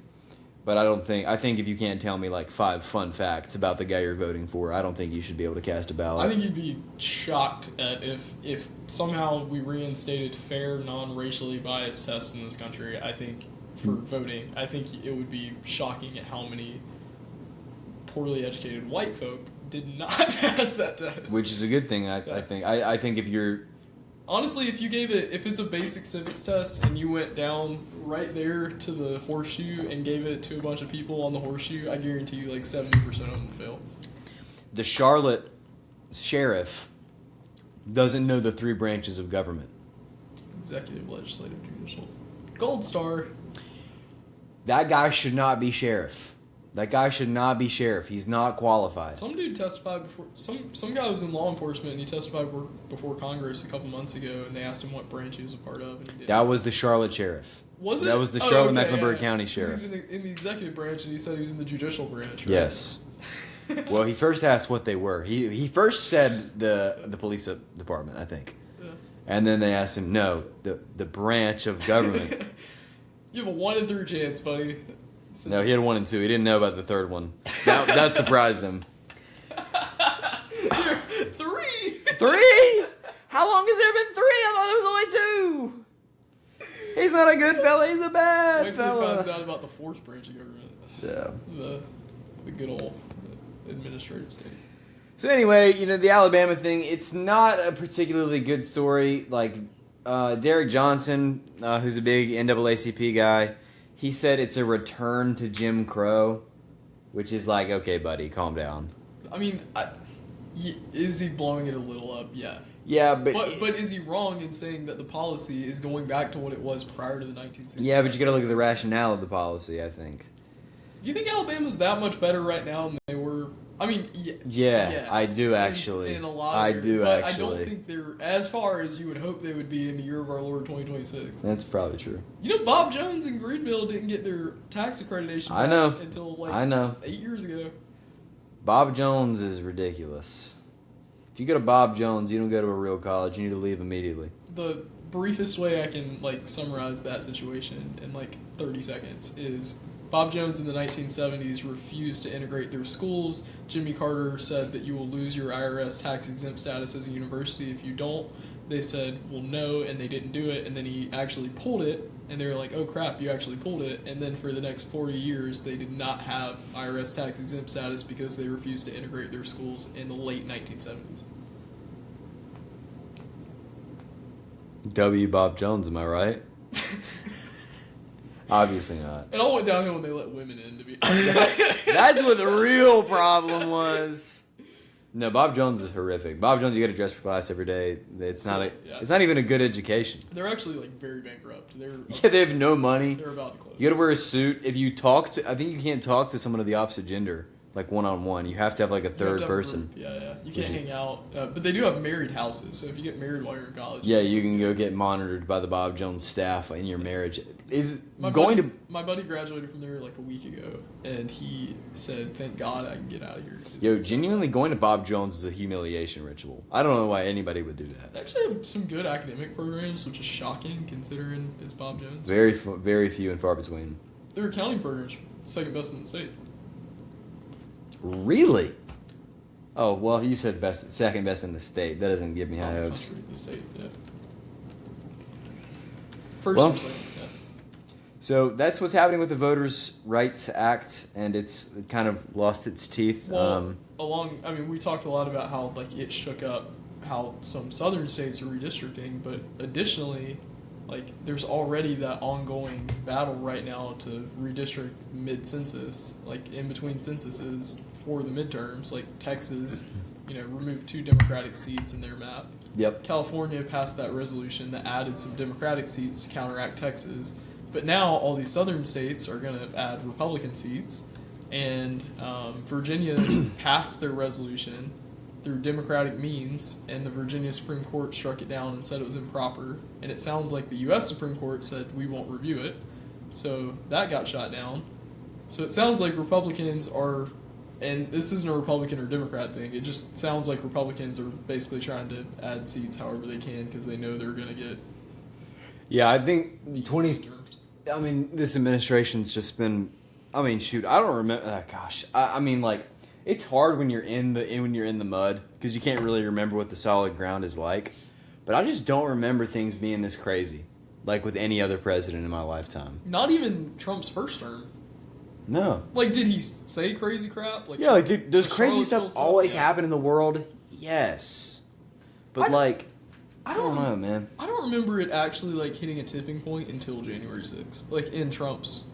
But I think if you can't tell me like 5 fun facts about the guy you're voting for, I don't think you should be able to cast a ballot. I think you'd be shocked at if somehow we reinstated fair, non-racially biased tests in this country. I think for voting, I think it would be shocking at how many poorly educated white folk did not pass that test. Which is a good thing, I think. I think if you're... Honestly, if it's a basic civics test and you went down right there to the horseshoe and gave it to a bunch of people on the horseshoe, I guarantee you like 70% of them would fail. The Charlotte sheriff doesn't know the 3 branches of government. Executive, legislative, judicial. Gold star. That guy should not be sheriff. He's not qualified. Some dude testified before. Some guy was in law enforcement and he testified before Congress a couple months ago, and they asked him what branch he was a part of, and he didn't. That was the Charlotte sheriff. Was it? That was the Charlotte Mecklenburg County sheriff. He's in the executive branch, and he said he's in the judicial branch. Right? Yes. Well, he first asked what they were. He first said the police department, I think, and then they asked him, no, the branch of government. You have a 1 in 3 chance, buddy. No, he had 1 and 2. He didn't know about the 3rd one. That surprised him. 3. How long has there been 3? I thought there was only 2. He's not a good fella. He's a bad Wait till he fella. finds out about the 4th branch of government. Yeah. The good old administrative state. So anyway, the Alabama thing, it's not a particularly good story. Like, Derek Johnson, who's a big NAACP guy, he said it's a return to Jim Crow, which is like, okay, buddy, calm down. I mean, is he blowing it a little up? Yeah. Yeah, but is he wrong in saying that the policy is going back to what it was prior to the 1960s? Yeah, but you got to look at the rationale of the policy, I think. Do you think Alabama's that much better right now than they were? I mean, yes, I do actually. In a lot of areas, but I don't think they're as far as you would hope they would be in the year of our Lord 2026. That's probably true. Bob Jones and Greenville didn't get their tax accreditation until 8 years ago. Bob Jones is ridiculous. If you go to Bob Jones, you don't go to a real college. You need to leave immediately. The briefest way I can summarize that situation in 30 seconds is Bob Jones in the 1970s refused to integrate their schools. Jimmy Carter said that you will lose your IRS tax-exempt status as a university if you don't. They said, well, no, and they didn't do it. And then he actually pulled it, and they were like, oh, crap, you actually pulled it. And then for the next 40 years, they did not have IRS tax-exempt status because they refused to integrate their schools in the late 1970s. W. Bob Jones, am I right? Obviously not. It all went downhill when they let women in, to be honest. That's what the real problem was. No, Bob Jones is horrific. Bob Jones, you got to dress for class every day. It's not even a good education. They're actually very bankrupt. They have no money. They're about to close. You got to wear a suit. If you talk to, I think you can't talk to someone of the opposite gender like one-on-one. You have to have like a You have third to have a person. group. Yeah. You can't hang out. But they do have married houses, so if you get married while you're in college... Yeah, you can go get monitored by the Bob Jones staff in your marriage. My buddy graduated from there like a week ago, and he said, "Thank God I can get out of here." Yo, genuinely going to Bob Jones is a humiliation ritual. I don't know why anybody would do that. They actually have some good academic programs, which is shocking considering it's Bob Jones. Very few and far between. Their accounting programs second best in the state. Really? Oh well, you said second best in the state. That doesn't give me high hopes. The state, yeah. First Well, or second, yeah. So that's what's happening with the Voters' Rights Act, and it kind of lost its teeth. Well, we talked a lot about how like it shook up how some southern states are redistricting, but additionally, like there's already that ongoing battle right now to redistrict mid-census, like in between censuses for the midterms. Like Texas, removed 2 Democratic seats in their map. Yep. California passed that resolution that added some Democratic seats to counteract Texas. But now all these southern states are going to add Republican seats, and Virginia passed their resolution through Democratic means, and the Virginia Supreme Court struck it down and said it was improper. And it sounds like the U.S. Supreme Court said we won't review it, so that got shot down. So it sounds like Republicans are, and this isn't a Republican or Democrat thing, it just sounds like Republicans are basically trying to add seats however they can because they know they're going to get... Yeah, I think this administration's just been. I don't remember. It's hard when you're in the mud because you can't really remember what the solid ground is like. But I just don't remember things being this crazy, like with any other president in my lifetime. Not even Trump's first term. No. Like, did he say crazy crap? Like, yeah, does crazy stuff always happen in the world? Yes. But I don't know, man. I don't remember it actually like hitting a tipping point until January 6th. Like in Trump's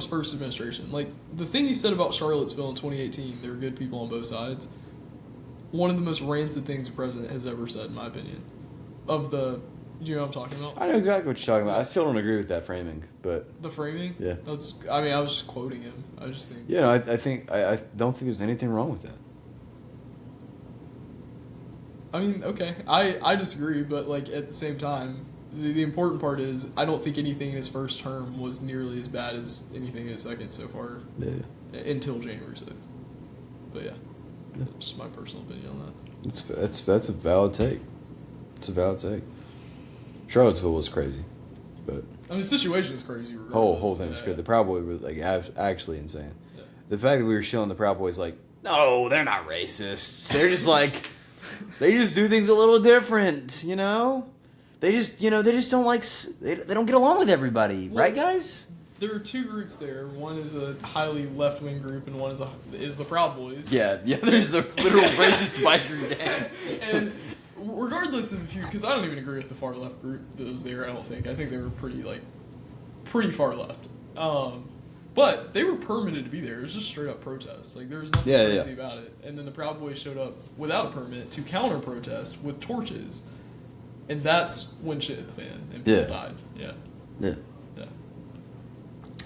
first administration. Like the thing he said about Charlottesville in 2018, there were good people on both sides. One of the most rancid things a president has ever said, in my opinion. You know what I'm talking about? I know exactly what you're talking about. I still don't agree with that framing, but the framing. Yeah. I was just quoting him. I just think. Yeah, no, I don't think there's anything wrong with that. Okay, I disagree, but like at the same time, the important part is I don't think anything in his first term was nearly as bad as anything in his second so far. Yeah. Until January 6th. But yeah, that's just my personal opinion on that. That's a valid take. It's a valid take. Charlottesville was crazy, but the situation is crazy. Regardless. Whole thing was crazy. The Proud Boys was like actually insane. Yeah. The fact that we were showing the Proud Boys like, no, they're not racists. They're just like. They just do things a little different, They just don't they don't get along with everybody, right, guys? There are 2 groups there. One is a highly left-wing group, and one is the Proud Boys. Yeah. There's the literal racist biker gang. And regardless of because I don't even agree with the far left group that was there. I think they were pretty far left. But they were permitted to be there. It was just straight up protest. Like there was nothing crazy about it. And then the Proud Boys showed up without a permit to counter protest with torches, and that's when shit hit the fan and people died. Yeah.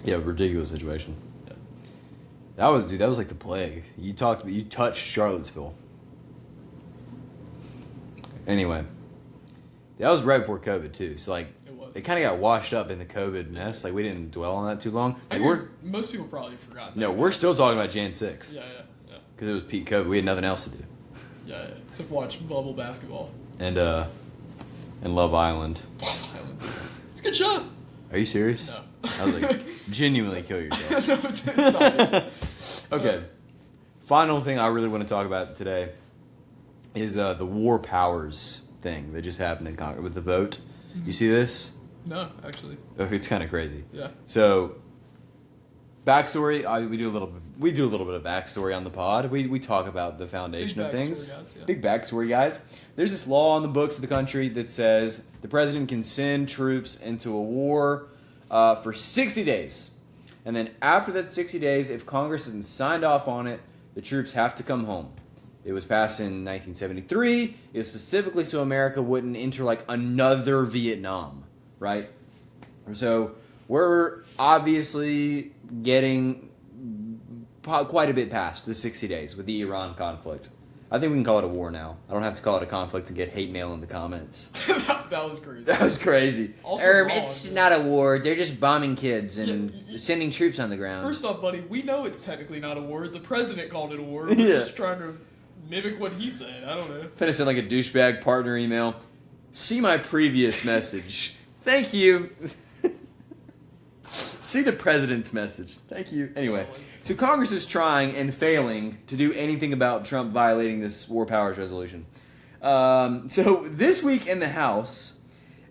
Yeah, ridiculous situation. Yeah. That was like the plague. You touched Charlottesville. Anyway, that was right before COVID too. So it kind of got washed up in the COVID mess. Like we didn't dwell on that too long. Most people probably forgot. No, we're still talking about Jan 6. Yeah. Because it was peak COVID. We had nothing else to do. Yeah. Except watch bubble basketball. And Love Island. Love Island. It's a good show. Are you serious? No. I was like, genuinely kill yourself. No, it's not. Okay. Final thing I really want to talk about today is the war powers thing that just happened in Congress with the vote. You see this? No, actually. Okay, it's kind of crazy. Yeah. So, backstory. We do a little bit of backstory on the pod. We talk about the foundation of things. Guys, yeah. Big backstory, guys. There's this law on the books of the country that says the president can send troops into a war for 60 days, and then after that 60 days, if Congress hasn't signed off on it, the troops have to come home. It was passed in 1973. It was specifically so America wouldn't enter another Vietnam, right? So we're obviously getting quite a bit past the 60 days with the Iran conflict. I think we can call it a war now. I don't have to call it a conflict and get hate mail in the comments. That was crazy. That was crazy. Also wrong, it's not a war. They're just bombing kids and sending troops on the ground. First off, buddy, we know it's technically not a war. The president called it a war. We're Yeah. just trying to mimic what he said. I don't know. Finna send like a douchebag partner email. See my previous message. Thank you. See the president's message. Thank you. Anyway, so Congress is trying and failing to do anything about Trump violating this war powers resolution. So this week in the House,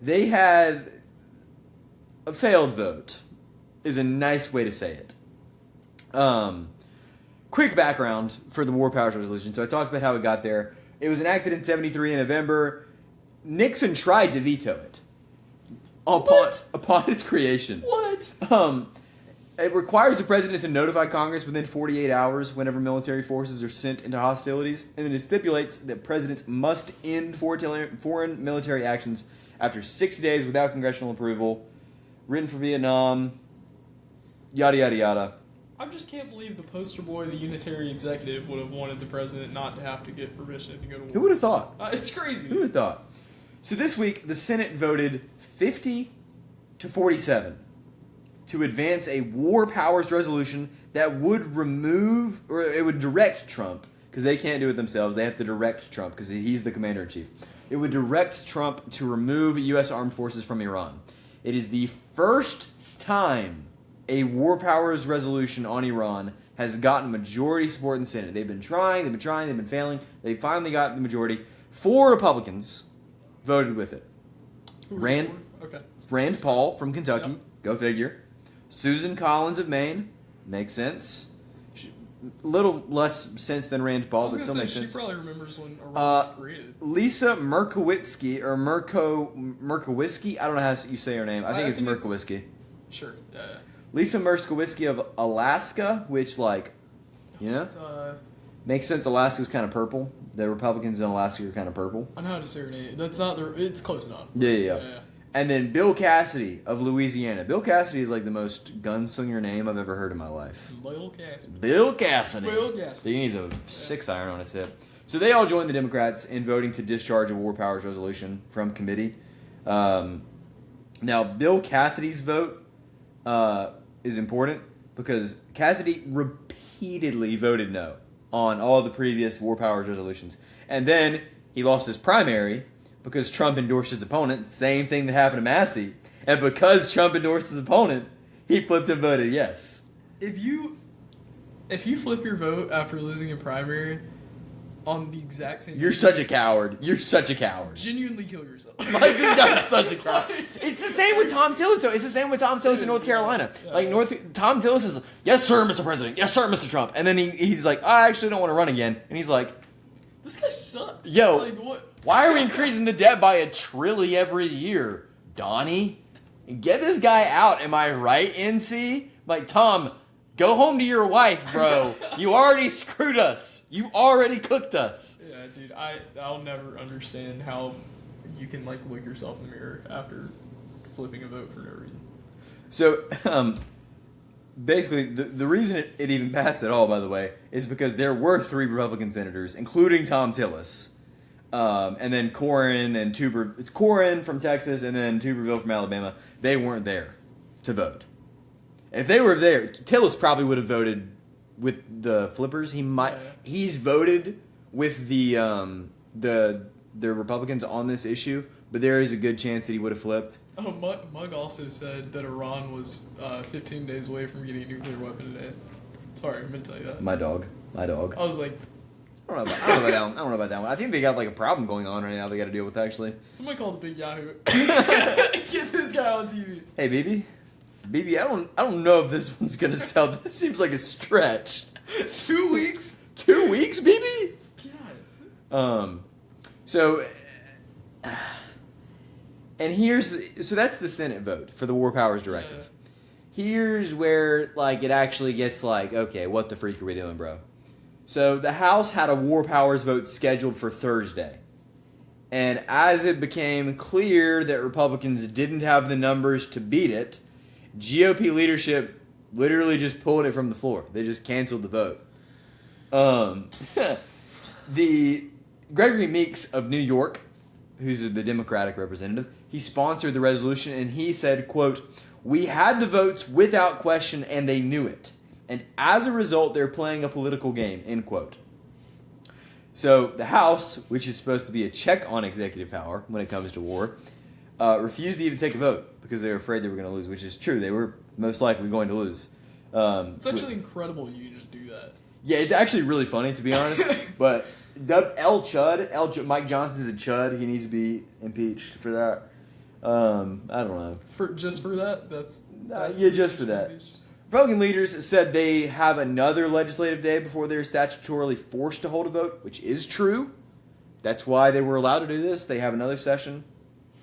they had a failed vote, is a nice way to say it. Quick background for the war powers resolution. So I talked about how it got there. It was enacted in 73 in November. Nixon tried to veto it upon its creation. What? It requires the president to notify Congress within 48 hours whenever military forces are sent into hostilities, and then it stipulates that presidents must end foreign military actions after 60 days without congressional approval. Written for Vietnam, yada yada yada. I just can't believe the poster boy, the unitary executive, would have wanted the president not to have to get permission to go to war. Who would have thought? It's crazy. Who would have thought? So this week, the Senate voted 50 to 47 to advance a war powers resolution that would remove, or it would direct Trump, because they can't do it themselves. They have to direct Trump, because he's the commander-in-chief. It would direct Trump to remove U.S. armed forces from Iran. It is the first time a war powers resolution on Iran has gotten majority support in the Senate. They've been trying, they've been failing. They finally got the majority. 4 Republicans voted with it. Rand Paul from Kentucky, yep. Go figure. Susan Collins of Maine, makes sense. Little less sense than Rand Paul, but still makes sense. She probably remembers when Iran was created. Lisa Murkowski, I don't know how you say her name. I think it's Murkowski. Sure, yeah. Lisa Murkowski of Alaska, which, makes sense. Alaska's kind of purple. The Republicans in Alaska are kind of purple. I know how to say her name. That's not it's close enough. Yeah. And then Bill Cassidy of Louisiana. Bill Cassidy is like the most gunslinger name I've ever heard in my life. Bill Cassidy. Bill Cassidy. He needs a 6-iron on his hip. So they all joined the Democrats in voting to discharge a war powers resolution from committee. Now, Bill Cassidy's vote is important because Cassidy repeatedly voted no on all the previous war powers resolutions. And then he lost his primary because Trump endorsed his opponent. Same thing that happened to Massie. And because Trump endorsed his opponent, he flipped and voted yes. If you flip your vote after losing a primary on the exact same... You're such a coward. Genuinely kill yourself. Like, this guy's such a coward. It's the same with Tom Tillis, though. It's the same with Tom Tillis in North Carolina. Yeah. Tom Tillis is, yes, sir, Mr. President. Yes, sir, Mr. Trump. And then he's like, I actually don't want to run again. And he's like... This guy sucks. Yo, what? Why are we increasing the debt by $1 trillion every year, Donnie? Get this guy out. Am I right, NC? Like, Tom, go home to your wife, bro. You already screwed us. You already cooked us. Yeah, dude, I'll never understand how you can, look yourself in the mirror after flipping a vote for no reason. So, basically, the reason it even passed at all, by the way, is because there were 3 Republican senators, including Tom Tillis, and then Corrin from Texas, and then Tuberville from Alabama. They weren't there to vote. If they were there, Tillis probably would have voted with the flippers. He's voted with the Republicans on this issue, but there is a good chance that he would have flipped. Oh, Mug also said that Iran was 15 days away from getting a nuclear weapon today. Sorry, I meant to tell you that. My dog. I was like... I don't know about that one. I think they got a problem going on right now they got to deal with, actually. Somebody called the Big Yahoo. Get this guy on TV. Hey, BB, I don't know if this one's going to sell. This seems like a stretch. 2 weeks? 2 weeks, BB? God. So that's the Senate vote for the War Powers Directive. Yeah. Here's where it actually gets okay, what the freak are we doing, bro? So the House had a War Powers vote scheduled for Thursday. And as it became clear that Republicans didn't have the numbers to beat it, GOP leadership literally just pulled it from the floor. They just canceled the vote. The Gregory Meeks of New York, who's the Democratic representative, he sponsored the resolution, and he said, quote, "We had the votes without question, and they knew it. And as a result, they're playing a political game," end quote. So the House, which is supposed to be a check on executive power when it comes to war, refused to even take a vote because they were afraid they were going to lose, which is true. They were most likely going to lose. It's actually incredible you just do that. Yeah, it's actually really funny, to be honest. But Mike Johnson's a chud. He needs to be impeached for that. I don't know. Just for that? That's yeah, just for that. Republican leaders said they have another legislative day before they're statutorily forced to hold a vote, which is true. That's why they were allowed to do this. They have another session.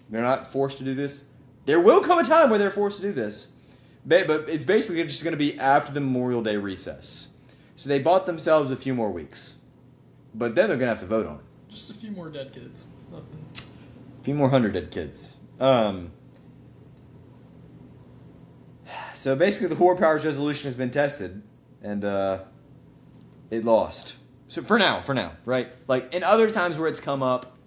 They're not forced to do this. There will come a time where they're forced to do this. But it's basically just going to be after the Memorial Day recess. So they bought themselves a few more weeks. But then they're going to have to vote on it. Just a few more dead kids. Nothing. A few more 100 dead kids. So basically the War Powers Resolution has been tested, and it lost. So for now, right? Like in other times where it's come up,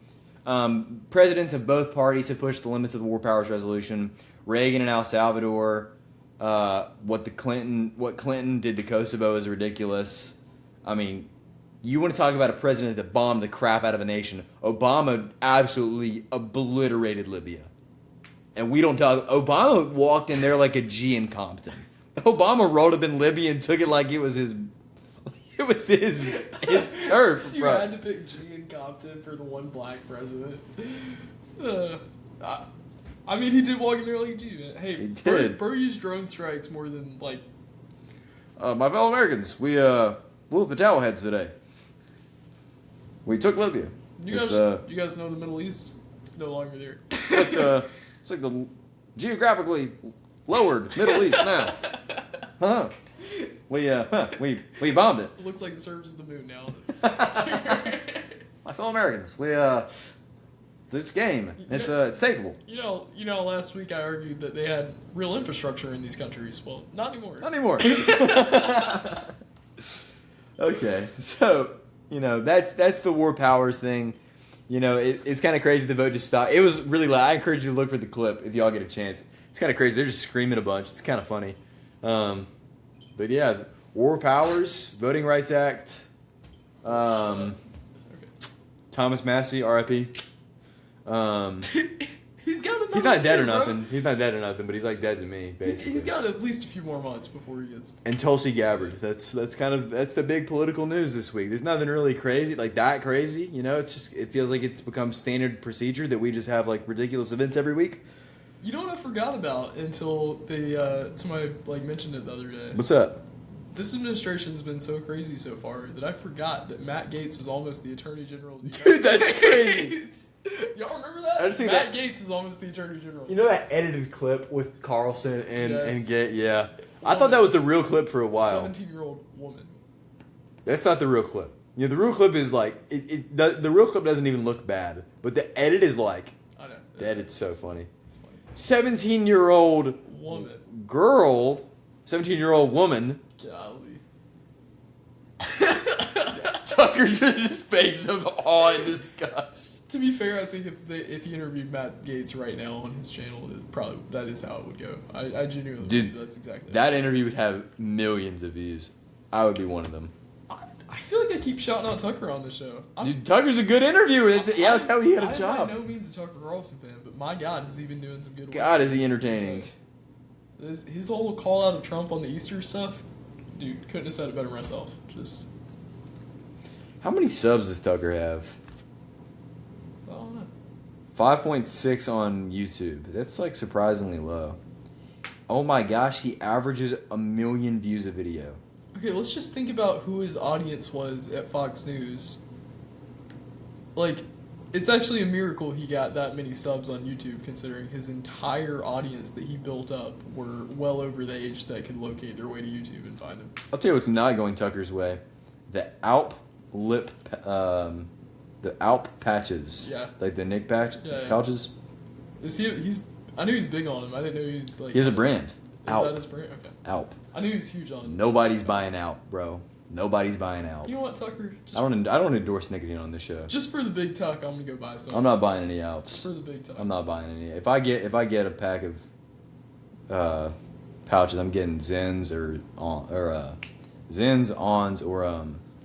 presidents of both parties have pushed the limits of the War Powers Resolution. Reagan in El Salvador, what Clinton did to Kosovo is ridiculous. I mean, you want to talk about a president that bombed the crap out of a nation. Obama absolutely obliterated Libya. And we don't talk. Obama walked in there like a G in Compton. Obama rolled up in Libya and took it like it was his. It was his turf. You bro. had to pick G in Compton for the one black president. I mean, he did walk in there like a G, man. Hey, He did. Burr used drone strikes more than like. My fellow Americans, we blew up the towel heads today. We took Libya. You guys know the Middle East? It's no longer there. It's like the geographically lowered Middle East now. Huh? We bombed it. It looks like the surface of the moon now. My fellow Americans, this game, it's takeable. You know, last week I argued that they had real infrastructure in these countries. Well, not anymore. Not anymore. Okay, so that's the war powers thing. It's kind of crazy the vote just stopped. It was really loud. I encourage you to look for the clip if y'all get a chance. It's kind of crazy. They're just screaming a bunch. It's kind of funny. But yeah, War Powers, Voting Rights Act, Okay. Thomas Massie, R.I.P. He's got another. He's not dead or bro. nothing. He's not dead or nothing, but he's like dead to me, basically. He's got at least a few more months before he gets. And Tulsi Gabbard. That's the big political news this week. There's nothing really crazy, like that crazy. It feels like it's become standard procedure that we just have like ridiculous events every week. You know what I forgot about until somebody mentioned it the other day. What's up? This administration's been so crazy so far that I forgot that Matt Gaetz was almost the Attorney General of the Dude, that's crazy. Y'all remember that? I've seen Matt that. Gaetz is almost the Attorney General. You know that edited clip with Carlson and Yes. Gates? Yeah. I thought that was the real clip for a while. 17-year-old woman. That's not the real clip. The real clip is like the real clip doesn't even look bad, but the edit is like I know. the edit's so funny. It's funny. 17-year-old Woman. girl, 17-year-old woman. Golly. Tucker's just face of awe and disgust. To be fair, I think if he interviewed Matt Gaetz right now on his channel, that is how it would go. I genuinely believe that's exactly that interview would have millions of views. I would be one of them. I feel like I keep shouting out Tucker on the show. Dude, Tucker's a good interviewer. That's how he had a job. I'm by no means a Tucker Carlson fan, but my God, is he been doing some good work. God, is he entertaining. His whole call out of Trump on the Easter stuff, dude, couldn't have said it better myself. Just. How many subs does Tucker have? I don't know. 5.6 on YouTube. That's like surprisingly low. Oh my gosh, he averages 1 million views a video. Okay, let's just think about who his audience was at Fox News. Like, it's actually a miracle he got that many subs on YouTube, considering his entire audience that he built up were well over the age that could locate their way to YouTube and find him. I'll tell you what's not going Tucker's way. The Alp patches. Yeah. Like the Nick patch Yeah. pouches. Is he? I knew he's big on him. I didn't know he was like. He has a brand. Is Alp. that his brand? Okay. Alp. I knew he was huge on. Nobody's buying out, bro. Nobody's buying out. You know what, Tucker? I don't endorse nicotine on this show. Just for the big tuck, I'm gonna go buy some. I'm not buying any outs. Just for the big tuck. I'm not buying any. If I get a pack of pouches, I'm getting Zens or Zens, Ons, or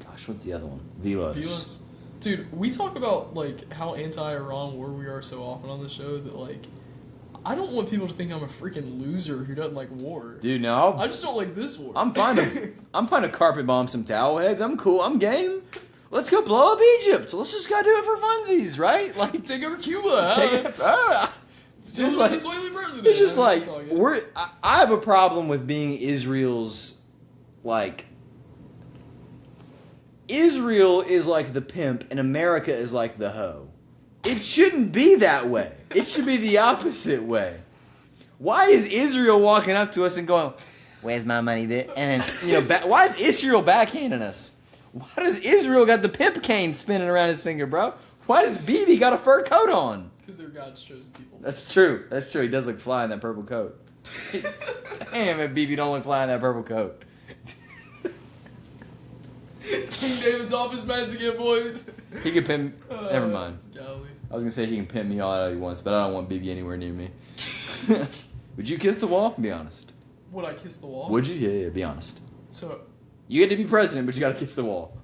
gosh, what's the other one? Velos. Dude, we talk about like how anti-Iran war we are so often on the show that like I don't want people to think I'm a freaking loser who doesn't like war. Dude, no. I just don't like this war. I'm fine to carpet bomb some towel heads. I'm cool. I'm game. Let's go blow up Egypt. Let's just go do it for funsies, right? Like take over Cuba. Still the Venezuelan president. It's just like I have a problem with being Israel's like. Israel is like the pimp and America is like the hoe. It shouldn't be that way. It should be the opposite way. Why is Israel walking up to us and going, "Where's my money, bitch?" And why is Israel backhanding us? Why does Israel got the pimp cane spinning around his finger, bro? Why does Bibi got a fur coat on? Because they're God's chosen people. That's true. That's true. He does look fly in that purple coat. Damn, if Bibi don't look fly in that purple coat. King David's off his meds again, boys. He can pimp. Never mind. Golly. I was gonna say he can pimp me all he wants, but I don't want Bibi anywhere near me. Would you kiss the wall? Be honest. Would I kiss the wall? Would you? Yeah. Be honest. So. You get to be president, but you gotta kiss the wall.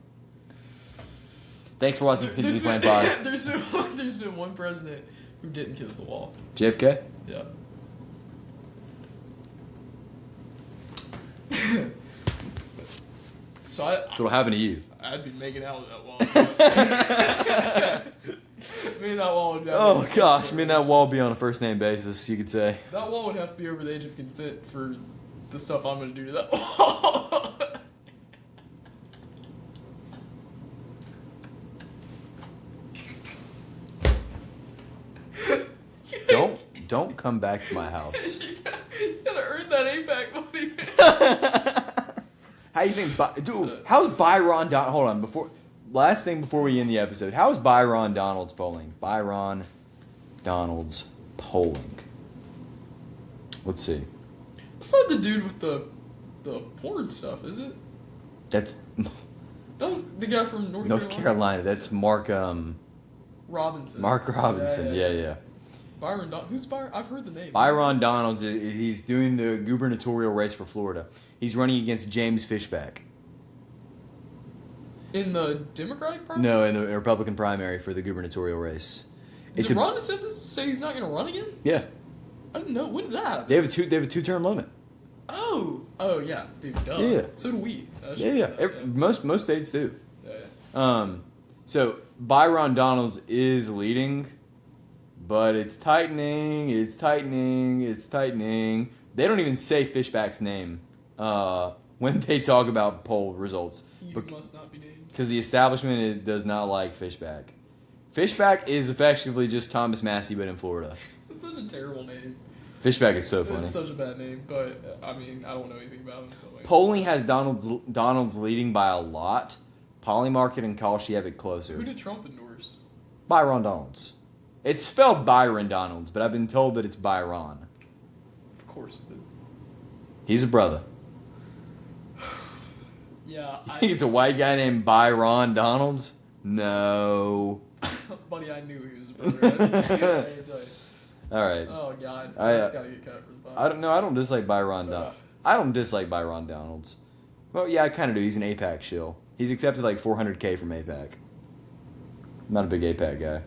Thanks for watching Contingency Plan Pod. There's been one president who didn't kiss the wall. JFK? Yeah. So what'll happen to you? I'd be making out with that wall. Me and that wall would be. Oh gosh, me and that wall would be on a first name basis, you could say. That wall would have to be over the age of consent for the stuff I'm going to do to that wall. Don't come back to my house. You gotta earn that APAC money. How you think, dude? How's Byron Hold on, last thing before we end the episode. How's Byron Donalds polling? Byron Donalds polling. Let's see. That's not the dude with the porn stuff, is it? That was the guy from North Carolina. That's Mark Robinson. Mark Robinson. Yeah. Who's Byron? I've heard the name. Byron Donalds. He's doing the gubernatorial race for Florida. He's running against James Fishback. In the Democratic primary? No, in the Republican primary for the gubernatorial race. Did Ron DeSantis say he's not going to run again? Yeah. I didn't know. When did that happen? They have a 2-term limit. Oh yeah, dude. Duh. Yeah. So do we. Yeah. Most states do. Yeah. So Byron Donalds is leading, but it's tightening. They don't even say Fishback's name when they talk about poll results. He must not be named. Because the establishment does not like Fishback. Fishback is effectively just Thomas Massie, but in Florida. That's such a terrible name. Fishback is so funny. It's such a bad name, but I mean, I don't know anything about him. So Polling has Donald's leading by a lot. Polymarket and Kalshi have it closer. Who did Trump endorse? Byron Donalds. It's spelled Byron Donalds, but I've been told that it's Byron. Of course it is. He's a brother. Yeah. You think it's a white guy named Byron Donalds? No. Buddy, I knew he was a brother. All right. Oh God, that's gotta get cut from the podcast. I don't dislike Byron Donalds. I don't dislike Byron Donalds. Well, yeah, I kind of do. He's an APAC shill. He's accepted like $400K from APAC. I'm not a big APAC guy.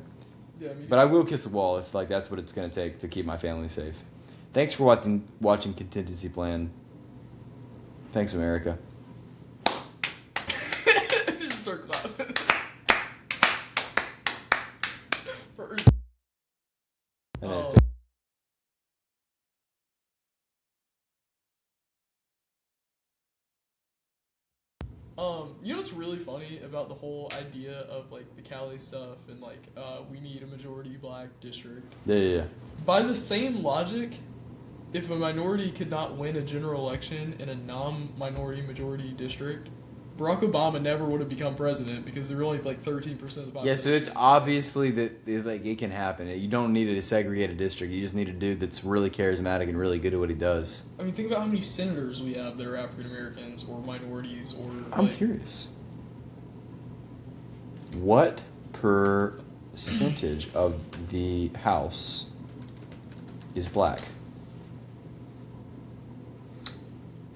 Yeah, but I will kiss the wall if like that's what it's gonna take to keep my family safe. Thanks for watching Contingency Plan. Thanks, America. Just start clapping. You know what's really funny about the whole idea of like the Cali stuff and like we need a majority black district? Yeah. By the same logic, if a minority could not win a general election in a non-minority majority district, Barack Obama never would have become president because they're only like 13% of the population. Yeah, so it's obviously that it can happen. You don't need a segregated district. You just need a dude that's really charismatic and really good at what he does. I mean, think about how many senators we have that are African Americans or minorities or. I'm curious. What percentage of the House is black?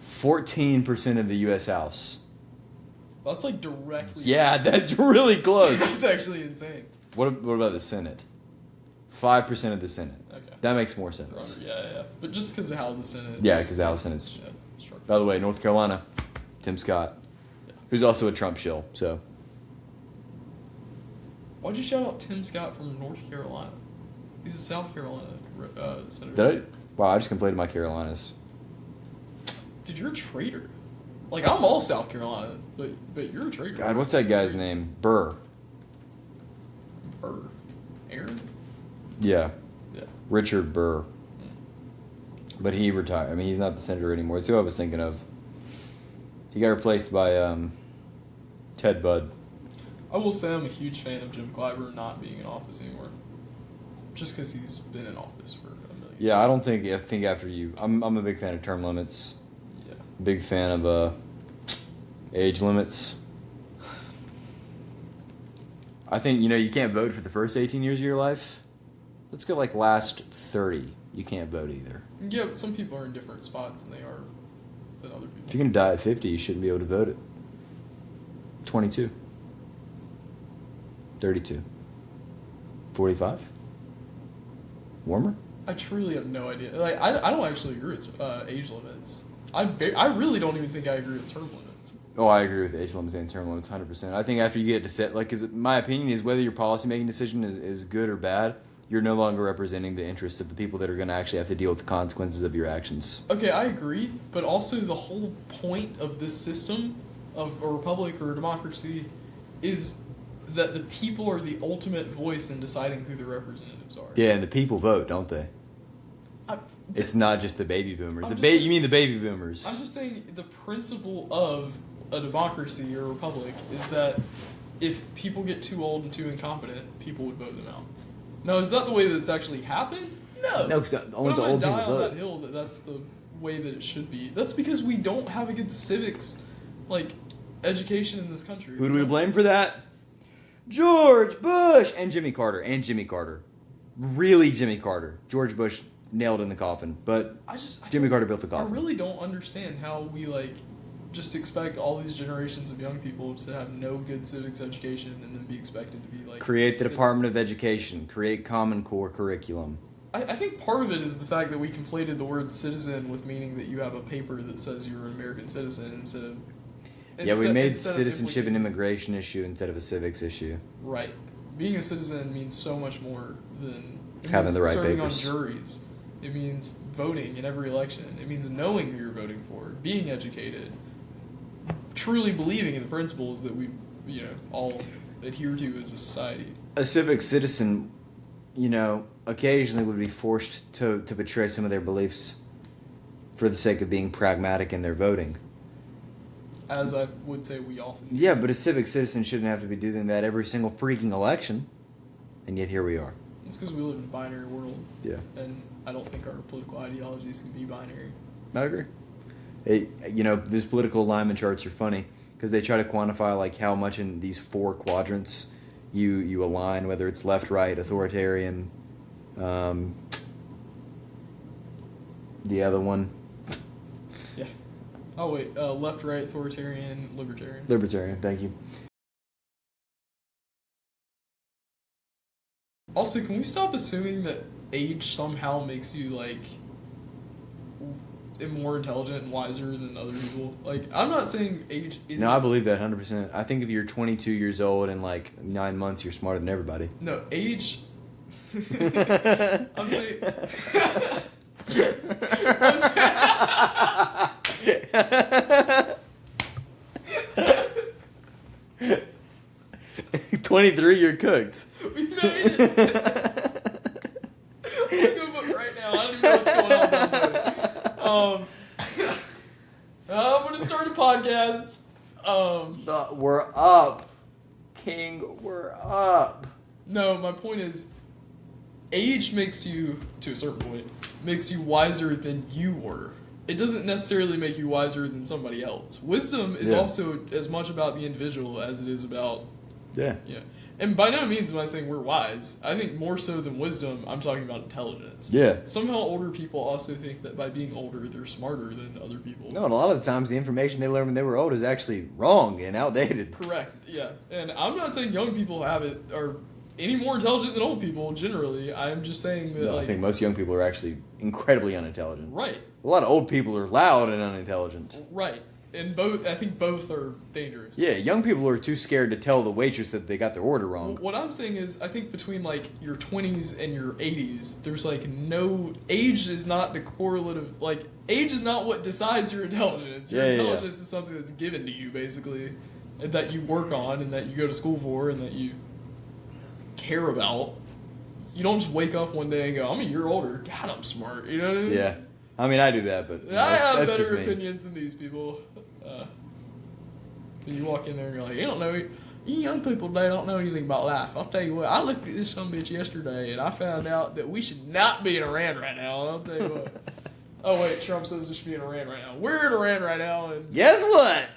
14% of the U.S. House. That's like directly. Yeah, that's really close. That's actually insane. What about the Senate? 5% of the Senate. Okay. That makes more sense. Yeah. But just because of how the Senate. Yeah, because how the Senate's. Yeah, by the way, North Carolina, Tim Scott, who's also a Trump shill. So. Why'd you shout out Tim Scott from North Carolina? He's a South Carolina senator. Did I? Wow, I just completed my Carolinas. Dude, you're a traitor. Like, I'm all South Carolina, but you're a traitor. God, what's that guy's name? Burr. Aaron? Yeah. Yeah. Richard Burr. But he retired. I mean, he's not the senator anymore. That's who I was thinking of. He got replaced by Ted Budd. I will say I'm a huge fan of Jim Clyburn not being in office anymore. Just because he's been in office for a million years. Yeah, I think after you. I'm a big fan of term limits. Yeah. Big fan of age limits. I think, you can't vote for the first 18 years of your life. Let's go like last 30. You can't vote either. Yeah, but some people are in different spots than other people. If you're going to die at 50, you shouldn't be able to vote at 22. 32. 45? Warmer? I truly have no idea. Like, I don't actually agree with age limits. I really don't even think I agree with term limits. Oh, I agree with age limits and term limits 100%. I think after you get to set, because my opinion is whether your policy-making decision is good or bad, you're no longer representing the interests of the people that are going to actually have to deal with the consequences of your actions. Okay, I agree, but also the whole point of this system of a republic or a democracy is that the people are the ultimate voice in deciding who the representatives are. Yeah, and the people vote, don't they? It's not just the baby boomers. You mean the baby boomers? I'm just saying the principle of a democracy or a republic is that if people get too old and too incompetent, people would vote them out. Now, is that the way that it's actually happened? No. No, because only the I'm old people die on vote. that hill that's the way that it should be. That's because we don't have a good civics, education in this country. Who do we blame for that? George Bush and Jimmy Carter. Really Jimmy Carter. George Bush nailed in the coffin, but Jimmy Carter built the coffin. I really don't understand how we just expect all these generations of young people to have no good civics education and then be expected to be create the citizens. Department of Education, create Common Core curriculum. I think part of it is the fact that we conflated the word citizen with meaning that you have a paper that says you're an American citizen instead of. We made citizenship an immigration issue instead of a civics issue. Right. Being a citizen means so much more than having the right serving papers. on juries. It means voting in every election. It means knowing who you're voting for, being educated, truly believing in the principles that we, all adhere to as a society. A civic citizen, occasionally would be forced to betray some of their beliefs for the sake of being pragmatic in their voting. As I would say we often do. Yeah, but a civic citizen shouldn't have to be doing that every single freaking election. And yet here we are. It's because we live in a binary world. Yeah. And I don't think our political ideologies can be binary. I agree. These political alignment charts are funny because they try to quantify how much in these 4 quadrants you align, whether it's left, right, authoritarian, the other one. Yeah. Oh wait, left, right, authoritarian, libertarian. Libertarian, thank you. Also, can we stop assuming that age somehow makes you more intelligent and wiser than other people? I'm not saying age is. No, I believe that 100%. I think if you're 22 years old and 9 months, you're smarter than everybody. No, age. I'm saying. 23, you're cooked. We made it. I'm gonna go book right now. I don't even know what's going on down there. I'm gonna start a podcast. We're up. King, we're up. No, my point is, age makes you, to a certain point, makes you wiser than you were. It doesn't necessarily make you wiser than somebody else. Wisdom is also as much about the individual as it is about... Yeah. And by no means am I saying we're wise. I think more so than wisdom, I'm talking about intelligence. Yeah. Somehow older people also think that by being older, they're smarter than other people. No, and a lot of the times the information they learned when they were old is actually wrong and outdated. Correct, yeah. And I'm not saying young people are any more intelligent than old people, generally. I'm just saying that, I think most young people are actually incredibly unintelligent. Right. A lot of old people are loud and unintelligent. Right. And I think both are dangerous. Yeah, young people are too scared to tell the waitress that they got their order wrong. What I'm saying is, I think between, like, your 20s and your 80s, there's, like, no... Age is not the correlative... Like, age is not what decides your intelligence. Your intelligence is something that's given to you, basically, and that you work on, and that you go to school for, and that you care about. You don't just wake up one day and go, I'm a year older. God, I'm smart. You know what I mean? Yeah. I mean, I do that, but... I have that's better opinions than these people. You walk in there and you're like, you young people today don't know anything about life. I'll tell you what, I looked at this sumbitch yesterday and I found out that we should not be in Iran right now. I'll tell you what. Oh wait, Trump says we should be in Iran right now. We're in Iran right now, and guess what?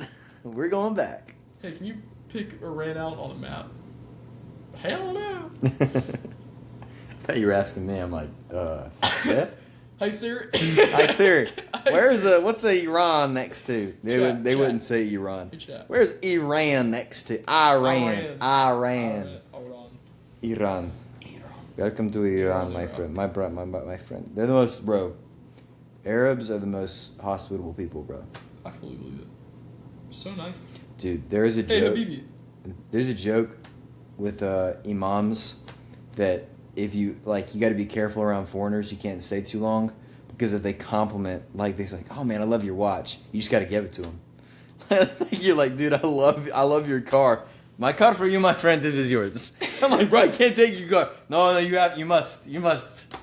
We're going back. Hey, can you pick Iran out on a map? Hell no. I thought you were asking me. I'm like, yeah. Hey Siri. Hi Siri. What's Iran next to? They wouldn't say Iran. Hey, where's Iran next to? Iran. Hold on. Iran. Welcome to Iran, my friend. My friend. They're the most, bro. Arabs are the most hospitable people, bro. I fully believe it. So nice. Dude, there is a Hey, joke. Habibi. There's a joke with imams that if you got to be careful around foreigners. You can't stay too long because if they compliment, like they say, like, "Oh man, I love your watch," you just got to give it to them. You're like, dude, I love your car. My car for you, my friend. This is yours. I'm like, bro, I can't take your car. No, you must.